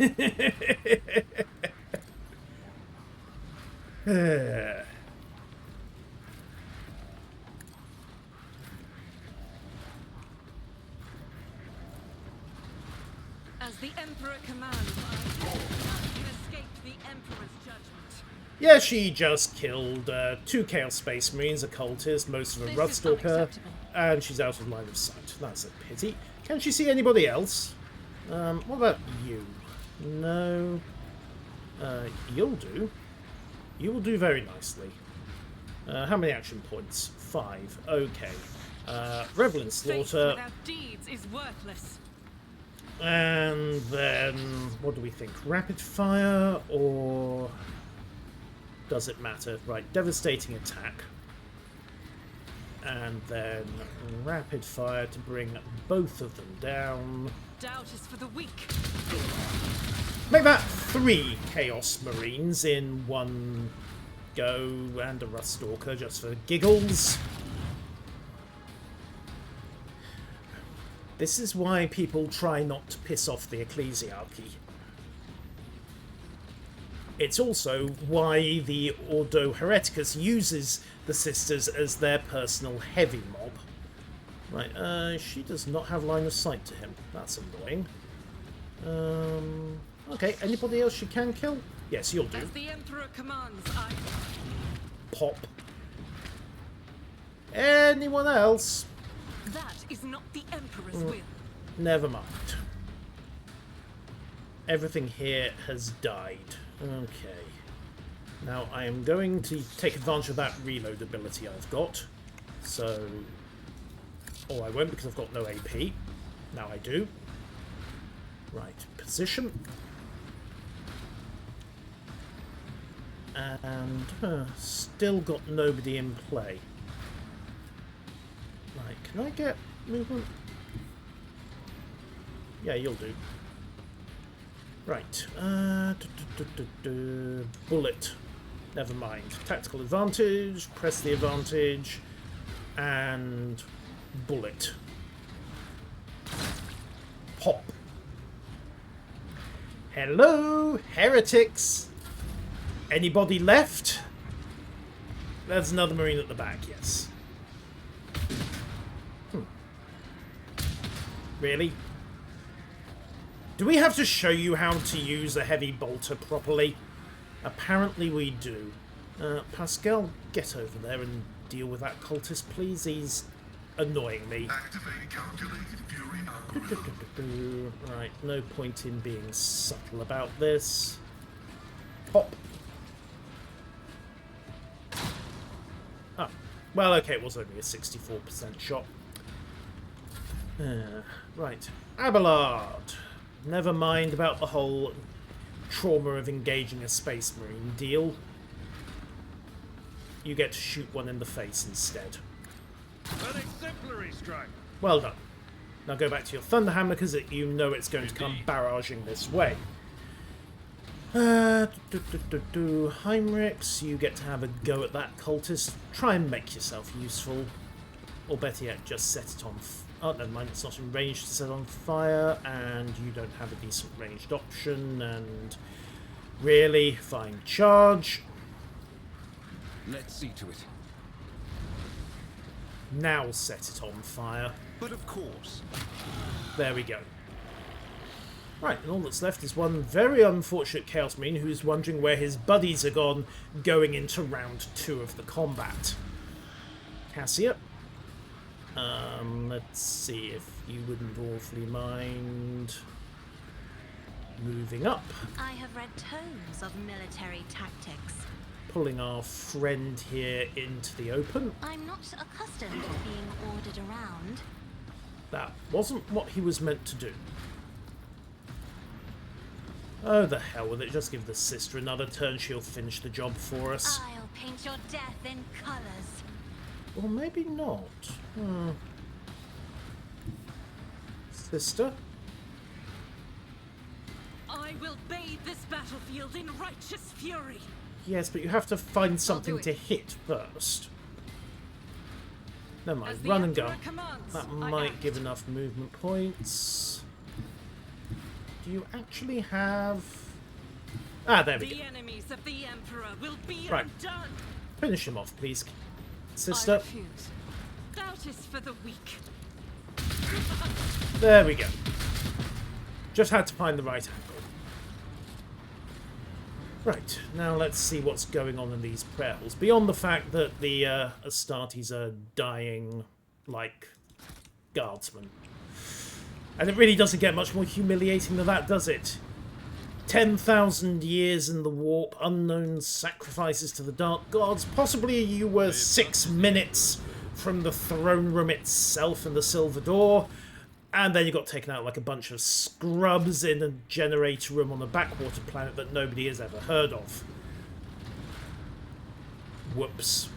[SPEAKER 4] the Emperor commands, you escaped the Emperor's judgment.
[SPEAKER 1] Yeah, she just killed 2 Chaos Space Marines, a cultist, most of a Rust Stalker, and she's out of line of sight. That's a pity. Can she see anybody else? What about you? No. You'll do. You will do very nicely. How many action points? 5. Okay. Reverend
[SPEAKER 4] Faith
[SPEAKER 1] Slaughter.
[SPEAKER 4] without deeds is worthless.
[SPEAKER 1] And then, what do we think? Rapid fire, or does it matter? Right, devastating attack. And then rapid fire to bring both of them down.
[SPEAKER 4] Doubt is for the weak.
[SPEAKER 1] Make that 3 Chaos Marines in one go, and a Rust Stalker just for giggles. This is why people try not to piss off the ecclesiarchy. It's also why the Ordo Hereticus uses the sisters as their personal heavy mob. Right, she does not have line of sight to him. That's annoying. Okay, anybody else she can kill? Yes, you'll do.
[SPEAKER 4] As the Emperor commands,
[SPEAKER 1] Pop. Anyone else?
[SPEAKER 4] That is not the Emperor's will.
[SPEAKER 1] Never mind. Everything here has died. Okay. Now I am going to take advantage of that reload ability I've got. So... Oh, I won't because I've got no AP. Now I do. Right, position. And still got nobody in play. Right, can I get movement? Yeah, you'll do. Right. Bullet. Never mind. Tactical advantage. Press the advantage. And bullet. Pop. Hello, heretics. Anybody left? There's another Marine at the back, yes. Really? Do we have to show you how to use a heavy bolter properly? Apparently we do. Pascal, get over there and deal with that cultist, please. He's annoying me.
[SPEAKER 6] Activate calculated fury algorithm.
[SPEAKER 1] Right, no point in being subtle about this. Pop. Ah, well, okay, it was only a 64% shot. Right, Abelard. Never mind about the whole trauma of engaging a Space Marine deal. You get to shoot one in the face instead.
[SPEAKER 5] An exemplary strike.
[SPEAKER 1] Well done. Now go back to your Thunderhammer because you know it's going to come barraging this way. Heinrichs, you get to have a go at that cultist. Try and make yourself useful. Or better yet, just set it on oh, never mind, it's not in range to set on fire, and you don't have a decent ranged option, and really, fine, charge.
[SPEAKER 7] Let's see to it.
[SPEAKER 1] Now set it on fire.
[SPEAKER 7] But of course.
[SPEAKER 1] There we go. Right, and all that's left is one very unfortunate Chaos Marine who's wondering where his buddies are gone going into round 2 of the combat. Cassia. Let's see if you wouldn't awfully mind moving up.
[SPEAKER 3] I have read tomes of military tactics.
[SPEAKER 1] Pulling our friend here into the open.
[SPEAKER 3] I'm not accustomed to being ordered around.
[SPEAKER 1] That wasn't what he was meant to do. Oh, the hell with it. Just give the sister another turn. She'll finish the job for us.
[SPEAKER 3] I'll paint your death in colors.
[SPEAKER 1] Or maybe not. Sister?
[SPEAKER 4] I will bathe this battlefield in righteous fury.
[SPEAKER 1] Yes, but you have to find something
[SPEAKER 4] it.
[SPEAKER 1] to hit first. Never mind.
[SPEAKER 4] As the
[SPEAKER 1] Run and
[SPEAKER 4] Emperor
[SPEAKER 1] go.
[SPEAKER 4] commands,
[SPEAKER 1] That
[SPEAKER 4] I
[SPEAKER 1] might
[SPEAKER 4] act.
[SPEAKER 1] give enough movement points. Do you actually have... Ah, there we go.
[SPEAKER 4] The enemies of the Emperor will be
[SPEAKER 1] Right.
[SPEAKER 4] undone.
[SPEAKER 1] Finish him off, please.
[SPEAKER 4] I
[SPEAKER 1] Sister.
[SPEAKER 4] refuse. Doubt is for the weak.
[SPEAKER 1] There we go. Just had to find the right angle. Right, now let's see what's going on in these prayer halls. Beyond the fact that the Astartes are dying like guardsmen. And it really doesn't get much more humiliating than that, does it? 10,000 years in the warp, unknown sacrifices to the dark gods. Possibly you were 6 minutes from the throne room itself and the Silver Door, and then you got taken out like a bunch of scrubs in a generator room on a backwater planet that nobody has ever heard of. Whoops.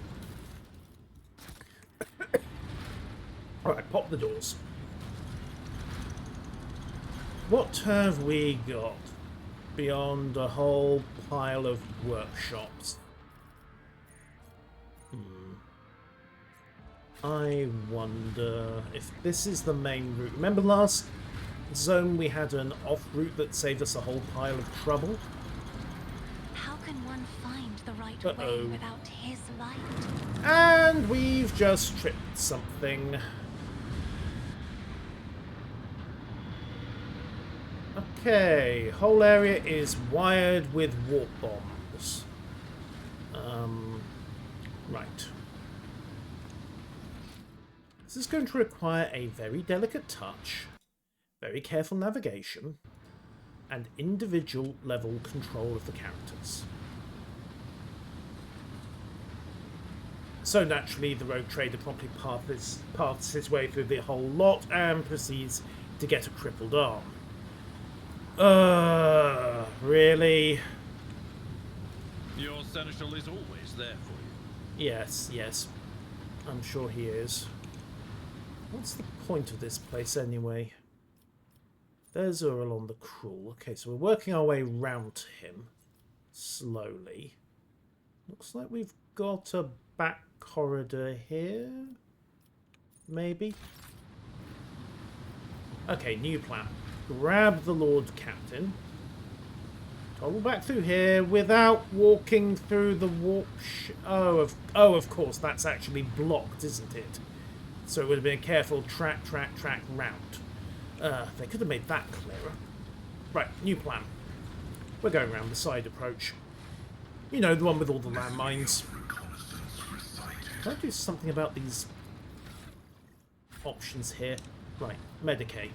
[SPEAKER 1] Alright, pop the doors. What have we got beyond a whole pile of workshops? I wonder if this is the main route. Remember last zone we had an off route that saved us a whole pile of trouble?
[SPEAKER 3] How can one find the right
[SPEAKER 1] Uh-oh.
[SPEAKER 3] way without his light?
[SPEAKER 1] And we've just tripped something. Okay, whole area is wired with warp bombs. Right. This is going to require a very delicate touch, very careful navigation, and individual level control of the characters. So naturally, the rogue trader promptly paths his way through the whole lot and proceeds to get a crippled arm. Really?
[SPEAKER 5] Your seneschal is always there for you.
[SPEAKER 1] Yes, yes. I'm sure he is. What's the point of this place anyway? There's Ural on the Cruel. Okay, so we're working our way round to him. Slowly. Looks like we've got a back corridor here. Maybe? Okay, new plan. Grab the Lord Captain. Toggle back through here without walking through the warp oh, of course, that's actually blocked, isn't it? So it would have been a careful track round. They could have made that clearer. Right, new plan. We're going around the side approach. You know, the one with all the landmines. Can I do something about these options here? Right, Medicaid.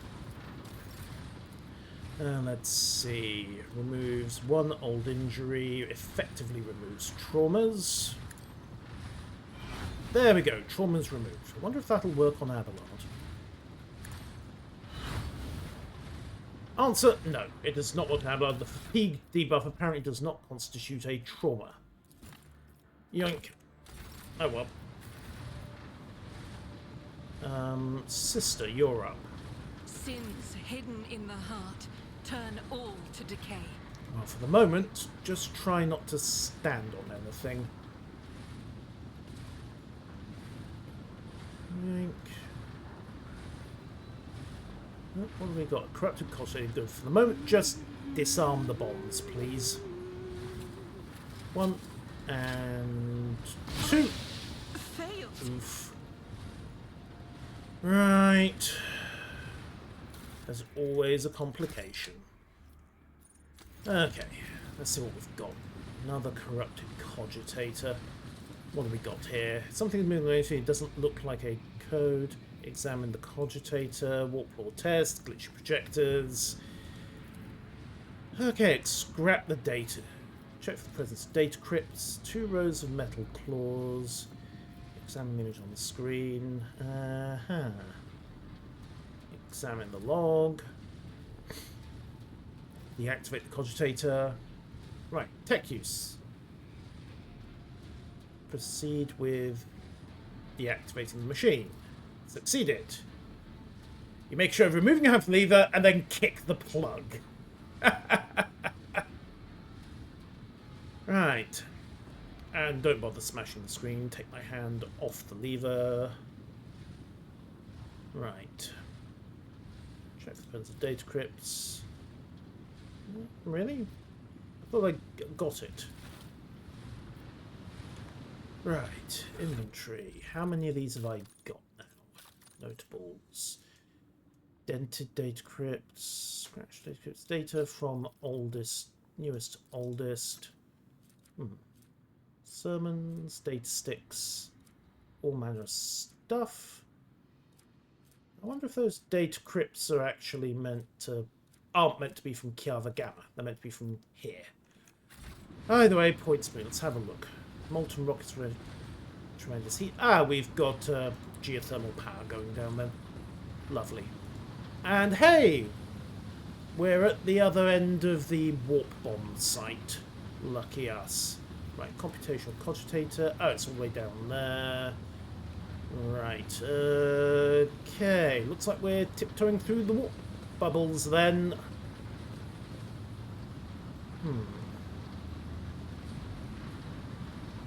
[SPEAKER 1] Let's see. Removes one old injury, effectively removes traumas. There we go, traumas removed. I wonder if that'll work on Abelard. Answer, no. It does not work on Abelard. The fatigue debuff apparently does not constitute a trauma. Yoink. Oh well. Sister, you're up.
[SPEAKER 4] Sins hidden in the heart turn all to decay.
[SPEAKER 1] Well, for the moment, just try not to stand on anything. Yoink. Oh, what have we got? Corrupted costume, good. For the moment, just disarm the bombs, please. 1 and 2.
[SPEAKER 4] Failed.
[SPEAKER 1] Oof. Right. There's always a complication. Okay, let's see what we've got. Another corrupted cogitator. What have we got here? Something that doesn't look like a code. Examine the cogitator. Warp floor test. Glitchy projectors. Okay, scrap the data. Check for the presence of data crypts. 2 rows of metal claws. Examine the image on the screen. Examine the log. Deactivate the cogitator. Right, tech use. Proceed with deactivating the machine. Succeeded. You make sure of removing your hand from the lever and then kick the plug. Right. And don't bother smashing the screen. Take my hand off the lever. Right. Check the depends of data crypts. Really? I thought I got it. Right. Inventory. How many of these have I got now? Notables. Dented data crypts. Scratch data crypts. Data from oldest, newest to oldest. Sermons, data sticks, all manner of stuff. I wonder if those data crypts are actually aren't meant to be from Kiava Gamma. They're meant to be from here. Either way, points me. Let's have a look. Molten rockets, tremendous heat. Ah, we've got geothermal power going down there. Lovely. And hey, we're at the other end of the warp bomb site. Lucky us. Right, computational cogitator. Oh, it's all the way down there. Right, okay. Looks like we're tiptoeing through the warp bubbles then.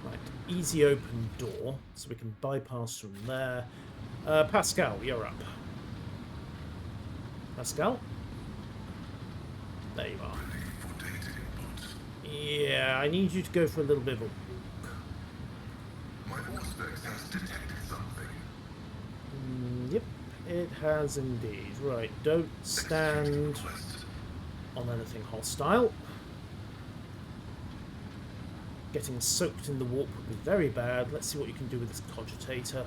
[SPEAKER 1] Right, easy open door, so we can bypass from there. Pascal, you're up. Pascal? There you are. Yeah, I need you to go for a little bit of a walk.
[SPEAKER 6] My Auspex has detected something.
[SPEAKER 1] Yep, it has indeed. Right, don't stand on anything hostile. Getting soaked in the warp would be very bad. Let's see what you can do with this cogitator.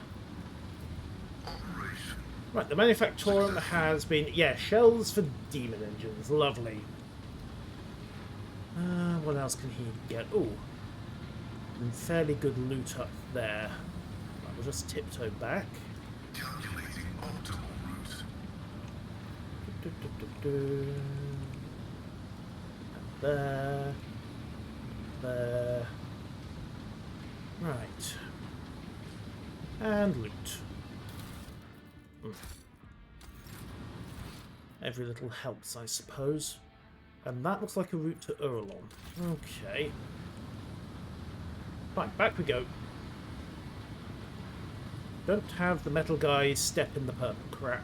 [SPEAKER 6] Operation.
[SPEAKER 1] Right, the Manufactorum has been... Yeah, shells for demon engines. Lovely. What else can he get? Ooh. Fairly good loot up there. Right, we'll just tiptoe back.
[SPEAKER 6] Calculating optimal route.
[SPEAKER 1] And there. There. Right. And loot. Every little helps, I suppose. And that looks like a route to Urlon. Okay. Right, back we go. Don't have the metal guy step in the purple crap.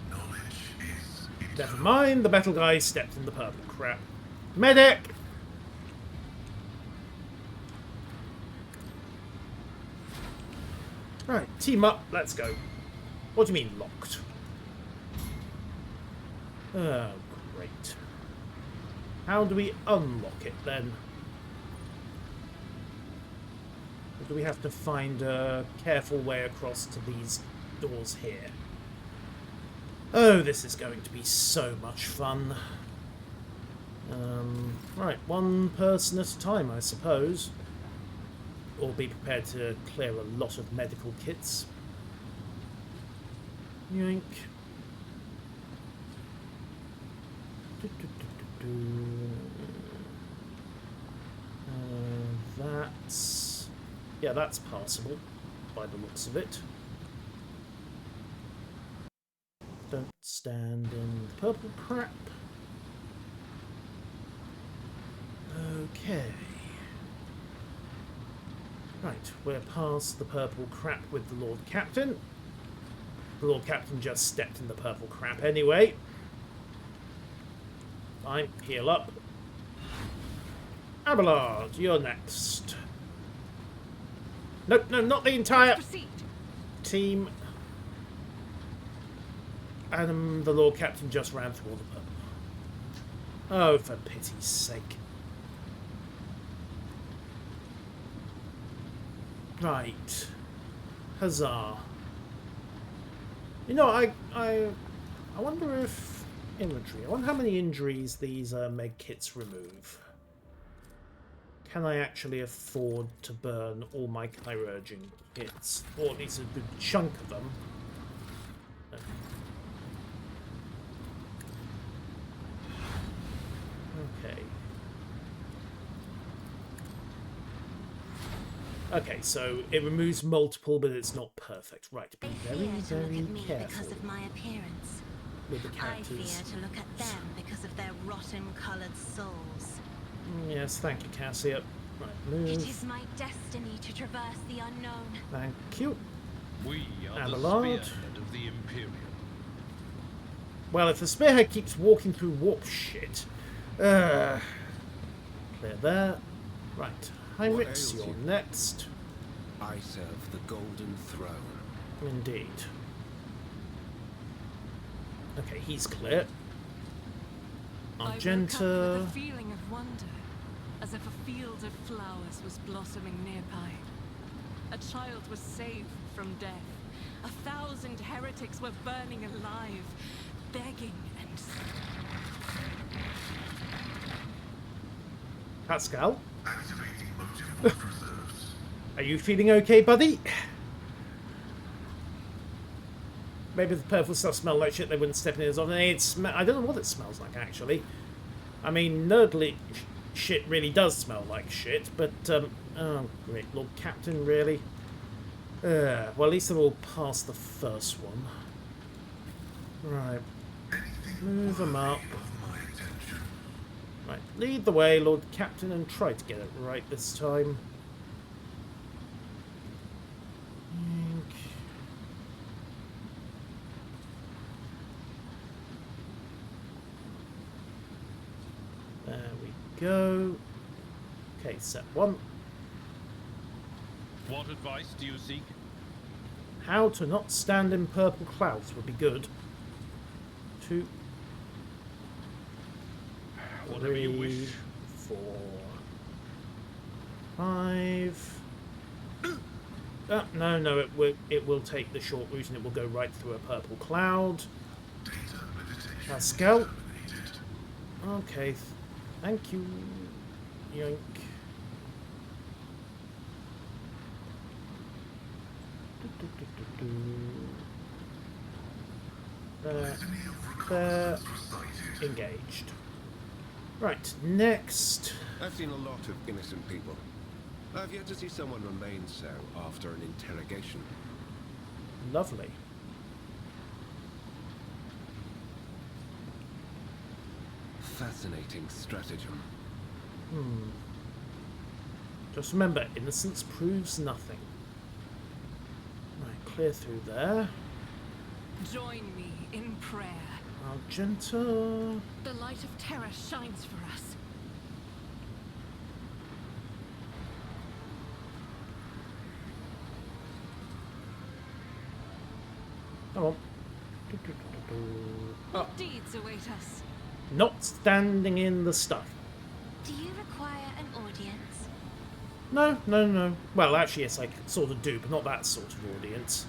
[SPEAKER 6] Knowledge is
[SPEAKER 1] Never mind, the metal guy stepped in the purple crap. Medic! Right, team up, let's go. What do you mean, locked? Oh, great. How do we unlock it, then? Or do we have to find a careful way across to these doors here? Oh, this is going to be so much fun. Right, one person at a time, I suppose. Or be prepared to clear a lot of medical kits. Yoink. That's... Yeah, that's passable, by the looks of it. Don't stand in the purple crap. Okay. Right, we're past the purple crap with the Lord Captain. The Lord Captain just stepped in the purple crap anyway. Fine, heal up. Abelard, you're next. Nope, no, not the entire
[SPEAKER 4] Proceed.
[SPEAKER 1] team. And the Lord Captain just ran through all the purple. Oh, for pity's sake. Right. Huzzah. You know, I wonder if... Inventory. I wonder how many injuries these med kits remove. Can I actually afford to burn all my chirurging kits? Or at least a good chunk of them. No. Okay, so it removes multiple, but it's not perfect. Right, be
[SPEAKER 3] They
[SPEAKER 1] very,
[SPEAKER 3] fear to look
[SPEAKER 1] very
[SPEAKER 3] at me
[SPEAKER 1] careful
[SPEAKER 3] because of my appearance.
[SPEAKER 1] with the
[SPEAKER 3] I
[SPEAKER 1] characters.
[SPEAKER 3] fear to look at them because of their rotten-coloured souls.
[SPEAKER 1] Yes, thank you, Cassia. Right,
[SPEAKER 3] It
[SPEAKER 1] move.
[SPEAKER 3] is my destiny to traverse the unknown.
[SPEAKER 1] Thank you.
[SPEAKER 5] We are
[SPEAKER 1] Abelard.
[SPEAKER 5] the spearhead of the Imperium.
[SPEAKER 1] Well, if the spearhead keeps walking through warp shit... clear there. Right, Heinrichs,
[SPEAKER 7] ails
[SPEAKER 1] you're
[SPEAKER 7] you?
[SPEAKER 1] next.
[SPEAKER 7] I serve the Golden Throne.
[SPEAKER 1] Indeed. Okay, he's clear.
[SPEAKER 4] I woke up with
[SPEAKER 1] Argenta.
[SPEAKER 4] a feeling of wonder, as if a field of flowers was blossoming nearby. A child was saved from death. 1,000 heretics were burning alive, begging and...
[SPEAKER 1] Pascal,
[SPEAKER 6] Activating motive watch reserves.
[SPEAKER 1] are you feeling okay, buddy? Maybe the purple stuff smelled like shit, they wouldn't step in it as often. I don't know what it smells like, actually. I mean, nerdly shit really does smell like shit, but, oh, great, Lord Captain, really? Well, at least they're all past the first one. Right, move them up.
[SPEAKER 6] Of my attention.
[SPEAKER 1] Right, lead the way, Lord Captain, and try to get it right this time. There we go. Okay, set one.
[SPEAKER 5] What advice do you seek?
[SPEAKER 1] How to not stand in purple clouds would be good. 2,
[SPEAKER 5] Whatever you
[SPEAKER 1] 3,
[SPEAKER 5] wish.
[SPEAKER 1] 4, 5. No, it will take the short route and it will go right through a purple cloud.
[SPEAKER 6] Data meditation
[SPEAKER 1] Pascal.
[SPEAKER 6] terminated.
[SPEAKER 1] Okay, thank you. Yoink. There, there, engaged. Right, next.
[SPEAKER 7] I've seen a lot of innocent people. I've yet to see someone remain so after an interrogation.
[SPEAKER 1] Lovely.
[SPEAKER 7] Fascinating stratagem.
[SPEAKER 1] Just remember, innocence proves nothing. Right, clear through there.
[SPEAKER 4] Join me in prayer.
[SPEAKER 1] Argenta.
[SPEAKER 4] The light of terror shines for us.
[SPEAKER 1] Come on.
[SPEAKER 4] What deeds await us?
[SPEAKER 1] Not standing in the stuff.
[SPEAKER 3] Do you require an audience?
[SPEAKER 1] No. Well, actually, yes, I sort of do, but not that sort of audience.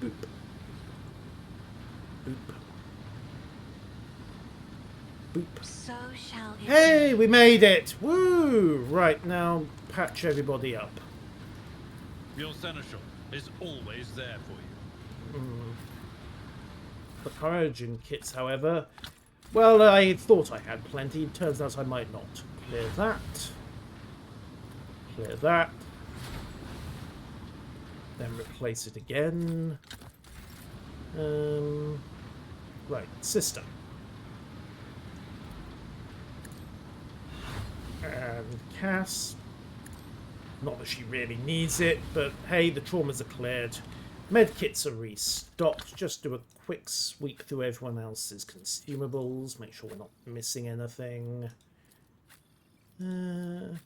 [SPEAKER 1] Boop. Boop. Boop.
[SPEAKER 3] So shall it
[SPEAKER 1] Hey,
[SPEAKER 3] be.
[SPEAKER 1] we made it! Woo! Right, now patch everybody up.
[SPEAKER 5] Your seneschal is always there for you.
[SPEAKER 1] The Pyrogen kits, however... Well, I thought I had plenty. Turns out I might not. Clear that. Clear that. Then replace it again. Right, sister. And Cass. Not that she really needs it, but hey, the traumas are cleared. Medkits are restocked. Just do a quick sweep through everyone else's consumables. Make sure we're not missing anything. No,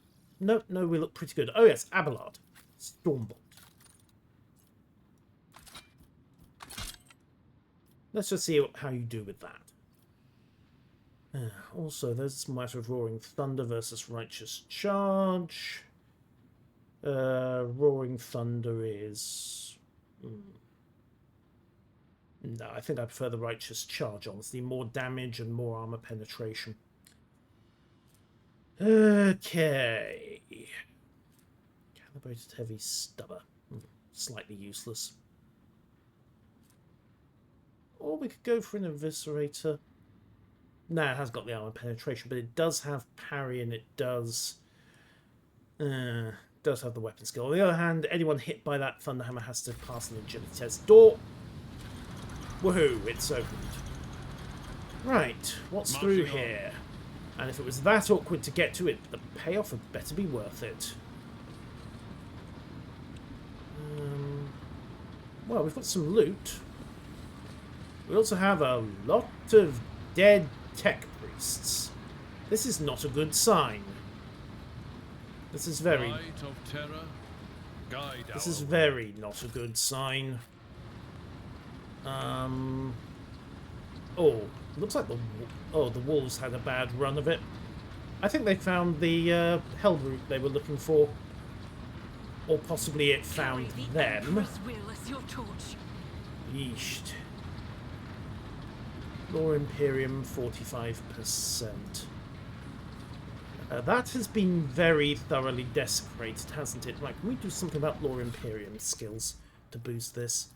[SPEAKER 1] we look pretty good. Oh yes, Abelard. Stormbolt. Let's just see how you do with that. Also, there's a matter of Roaring Thunder versus Righteous Charge. Roaring Thunder is... No, I think I prefer the Righteous Charge, honestly. More damage and more armor penetration. Okay. Calibrated Heavy Stubber. Slightly useless. Or we could go for an Eviscerator. No, it has got the armor penetration, but it does have parry and it does Does have the weapon skill. On the other hand, anyone hit by that Thunderhammer has to pass an agility test. Door! Woohoo! It's opened. Right, what's through here? And if it was that awkward to get to it, the payoff had better be worth it. Well, we've got some loot. We also have a lot of dead tech priests. This is not a good sign. This is very...
[SPEAKER 5] Light of terror, guide
[SPEAKER 1] This
[SPEAKER 5] our
[SPEAKER 1] is very not a good sign. Oh, looks like the wolves had a bad run of it. I think they found the hell route they were looking for, or possibly it found
[SPEAKER 4] Carry the
[SPEAKER 1] them.
[SPEAKER 4] Emperor's will as your torch.
[SPEAKER 1] Yeesh. Law Imperium 45%. That has been very thoroughly desecrated, hasn't it? Right, can we do something about Law Imperium skills to boost this?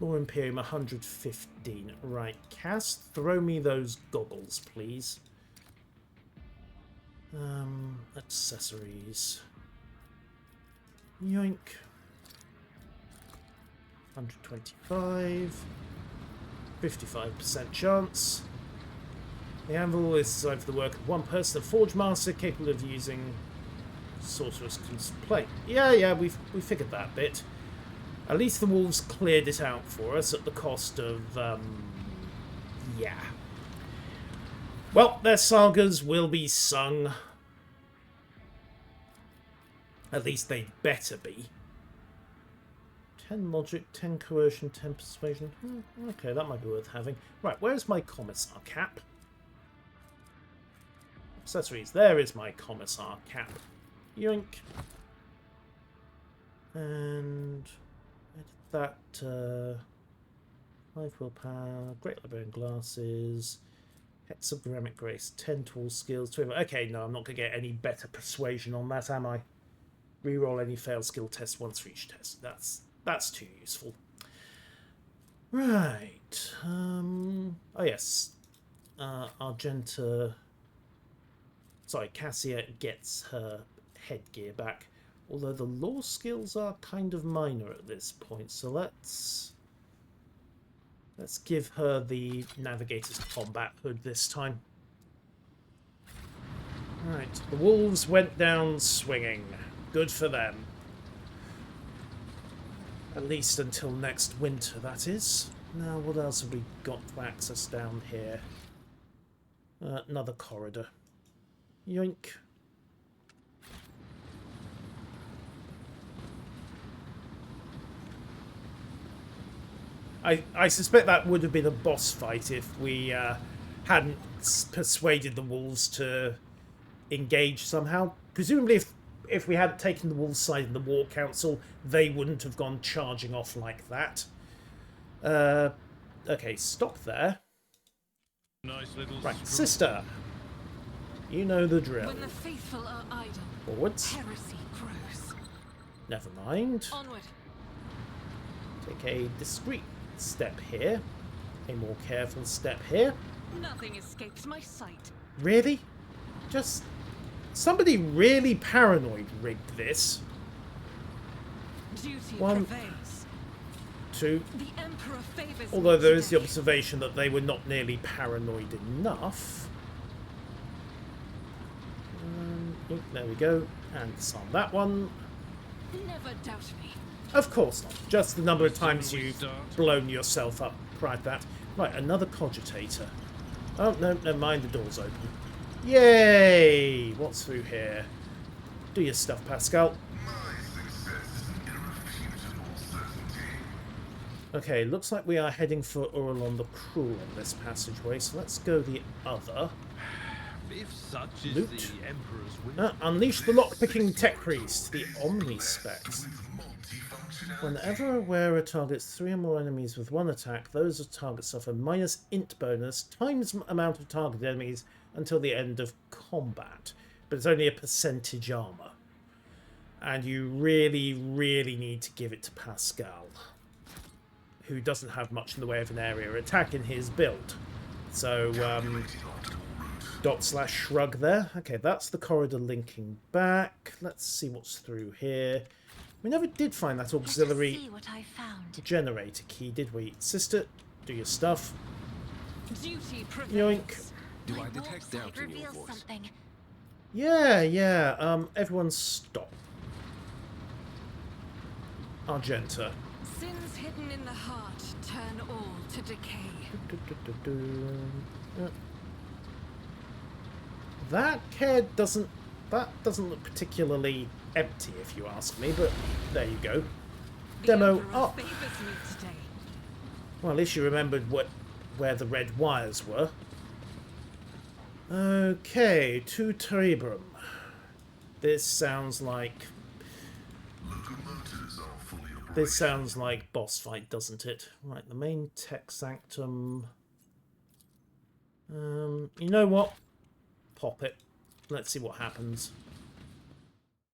[SPEAKER 1] Law Imperium 115. Right, Cass, throw me those goggles, please. Accessories. Yoink. 125. 55% chance. The anvil is designed for the work of one person, a forge master capable of using sorcerer's plate. Yeah, we figured that bit. At least the wolves cleared it out for us at the cost of, yeah. Well, their sagas will be sung. At least they better be. 10 logic, 10 coercion, 10 persuasion. Okay, that might be worth having. Right, where's my commissar cap? Accessories. There is my commissar cap. Yoink. And edit that. 5 willpower, great librarian glasses, hexagramic grace, 10 tall skills. 20. Okay, no, I'm not going to get any better persuasion on that, am I? Reroll any failed skill tests once for each test. That's too useful. Right. Oh yes. Argenta. Sorry, Cassia gets her headgear back. Although the law skills are kind of minor at this point, so let's give her the Navigator's Combat Hood this time. Right, the wolves went down swinging. Good for them. At least until next winter, that is. Now, what else have we got to access down here? Another corridor. Yoink. I suspect that would have been a boss fight if we hadn't persuaded the wolves to engage somehow. Presumably, if we had taken the wolves' side in the War Council, they wouldn't have gone charging off like that. Okay, stop there.
[SPEAKER 5] nice little
[SPEAKER 1] Right, sister. You know the drill.
[SPEAKER 4] When the faithful are idle,
[SPEAKER 1] Forwards.
[SPEAKER 4] heresy grows.
[SPEAKER 1] Never mind.
[SPEAKER 4] Onward.
[SPEAKER 1] Take a discreet step here. A more careful step here.
[SPEAKER 4] Nothing escapes my sight.
[SPEAKER 1] Really? Just... somebody really paranoid rigged this.
[SPEAKER 4] Duty
[SPEAKER 1] One.
[SPEAKER 4] prevails.
[SPEAKER 1] 2.
[SPEAKER 4] The Emperor favors
[SPEAKER 1] Although
[SPEAKER 4] me
[SPEAKER 1] there is the
[SPEAKER 4] today.
[SPEAKER 1] observation that they were not nearly paranoid enough. Oh, there we go. And disarm that one.
[SPEAKER 4] Never doubt me.
[SPEAKER 1] Of course not. Just the number of times
[SPEAKER 5] we
[SPEAKER 1] you've
[SPEAKER 5] start.
[SPEAKER 1] blown yourself up prior to that. Right, another cogitator. Oh, no, never mind. The door's open. Yay! What's through here? Do your stuff, Pascal.
[SPEAKER 6] My success is an irrefutable certainty.
[SPEAKER 1] Okay, looks like we are heading for Uralon the Cruel on this passageway, so let's go the other.
[SPEAKER 5] If such is
[SPEAKER 1] Loot.
[SPEAKER 5] the Emperor's will.
[SPEAKER 1] Unleash the lockpicking tech priest, the Omnispec.
[SPEAKER 6] With multifunctionality.
[SPEAKER 1] Whenever a wearer targets 3 or more enemies with one attack, those targets suffer minus int bonus times amount of targeted enemies until the end of combat. But it's only a percentage armor. And you really, really need to give it to Pascal, who doesn't have much in the way of an area attack in his build. So,
[SPEAKER 6] Calculated optimal route.
[SPEAKER 1] Dot/shrug there. Okay, that's the corridor linking back. Let's see what's through here. We never did find that
[SPEAKER 3] Let us
[SPEAKER 1] auxiliary
[SPEAKER 3] see what I found.
[SPEAKER 1] generator key, did we? Sister, do your stuff.
[SPEAKER 4] Duty
[SPEAKER 1] Yoink.
[SPEAKER 4] prevails.
[SPEAKER 7] Do
[SPEAKER 3] My
[SPEAKER 7] I detect
[SPEAKER 3] warp sight
[SPEAKER 7] doubt in your
[SPEAKER 3] reveals
[SPEAKER 7] voice?
[SPEAKER 3] something.
[SPEAKER 1] Yeah. Everyone stop. Argenta.
[SPEAKER 4] Sins hidden in the heart turn all to decay.
[SPEAKER 1] That head doesn't look particularly empty, if you ask me, but there you go.
[SPEAKER 4] The
[SPEAKER 1] Demo
[SPEAKER 4] Emperor
[SPEAKER 1] up.
[SPEAKER 4] favors me today.
[SPEAKER 1] Well, at least you remembered where the red wires were. Okay, to Terebrum. This sounds like
[SPEAKER 6] Locomotives are fully operational.
[SPEAKER 1] this sounds like boss fight, doesn't it? Right, the main tech sanctum. You know what? Pop it. Let's see what happens.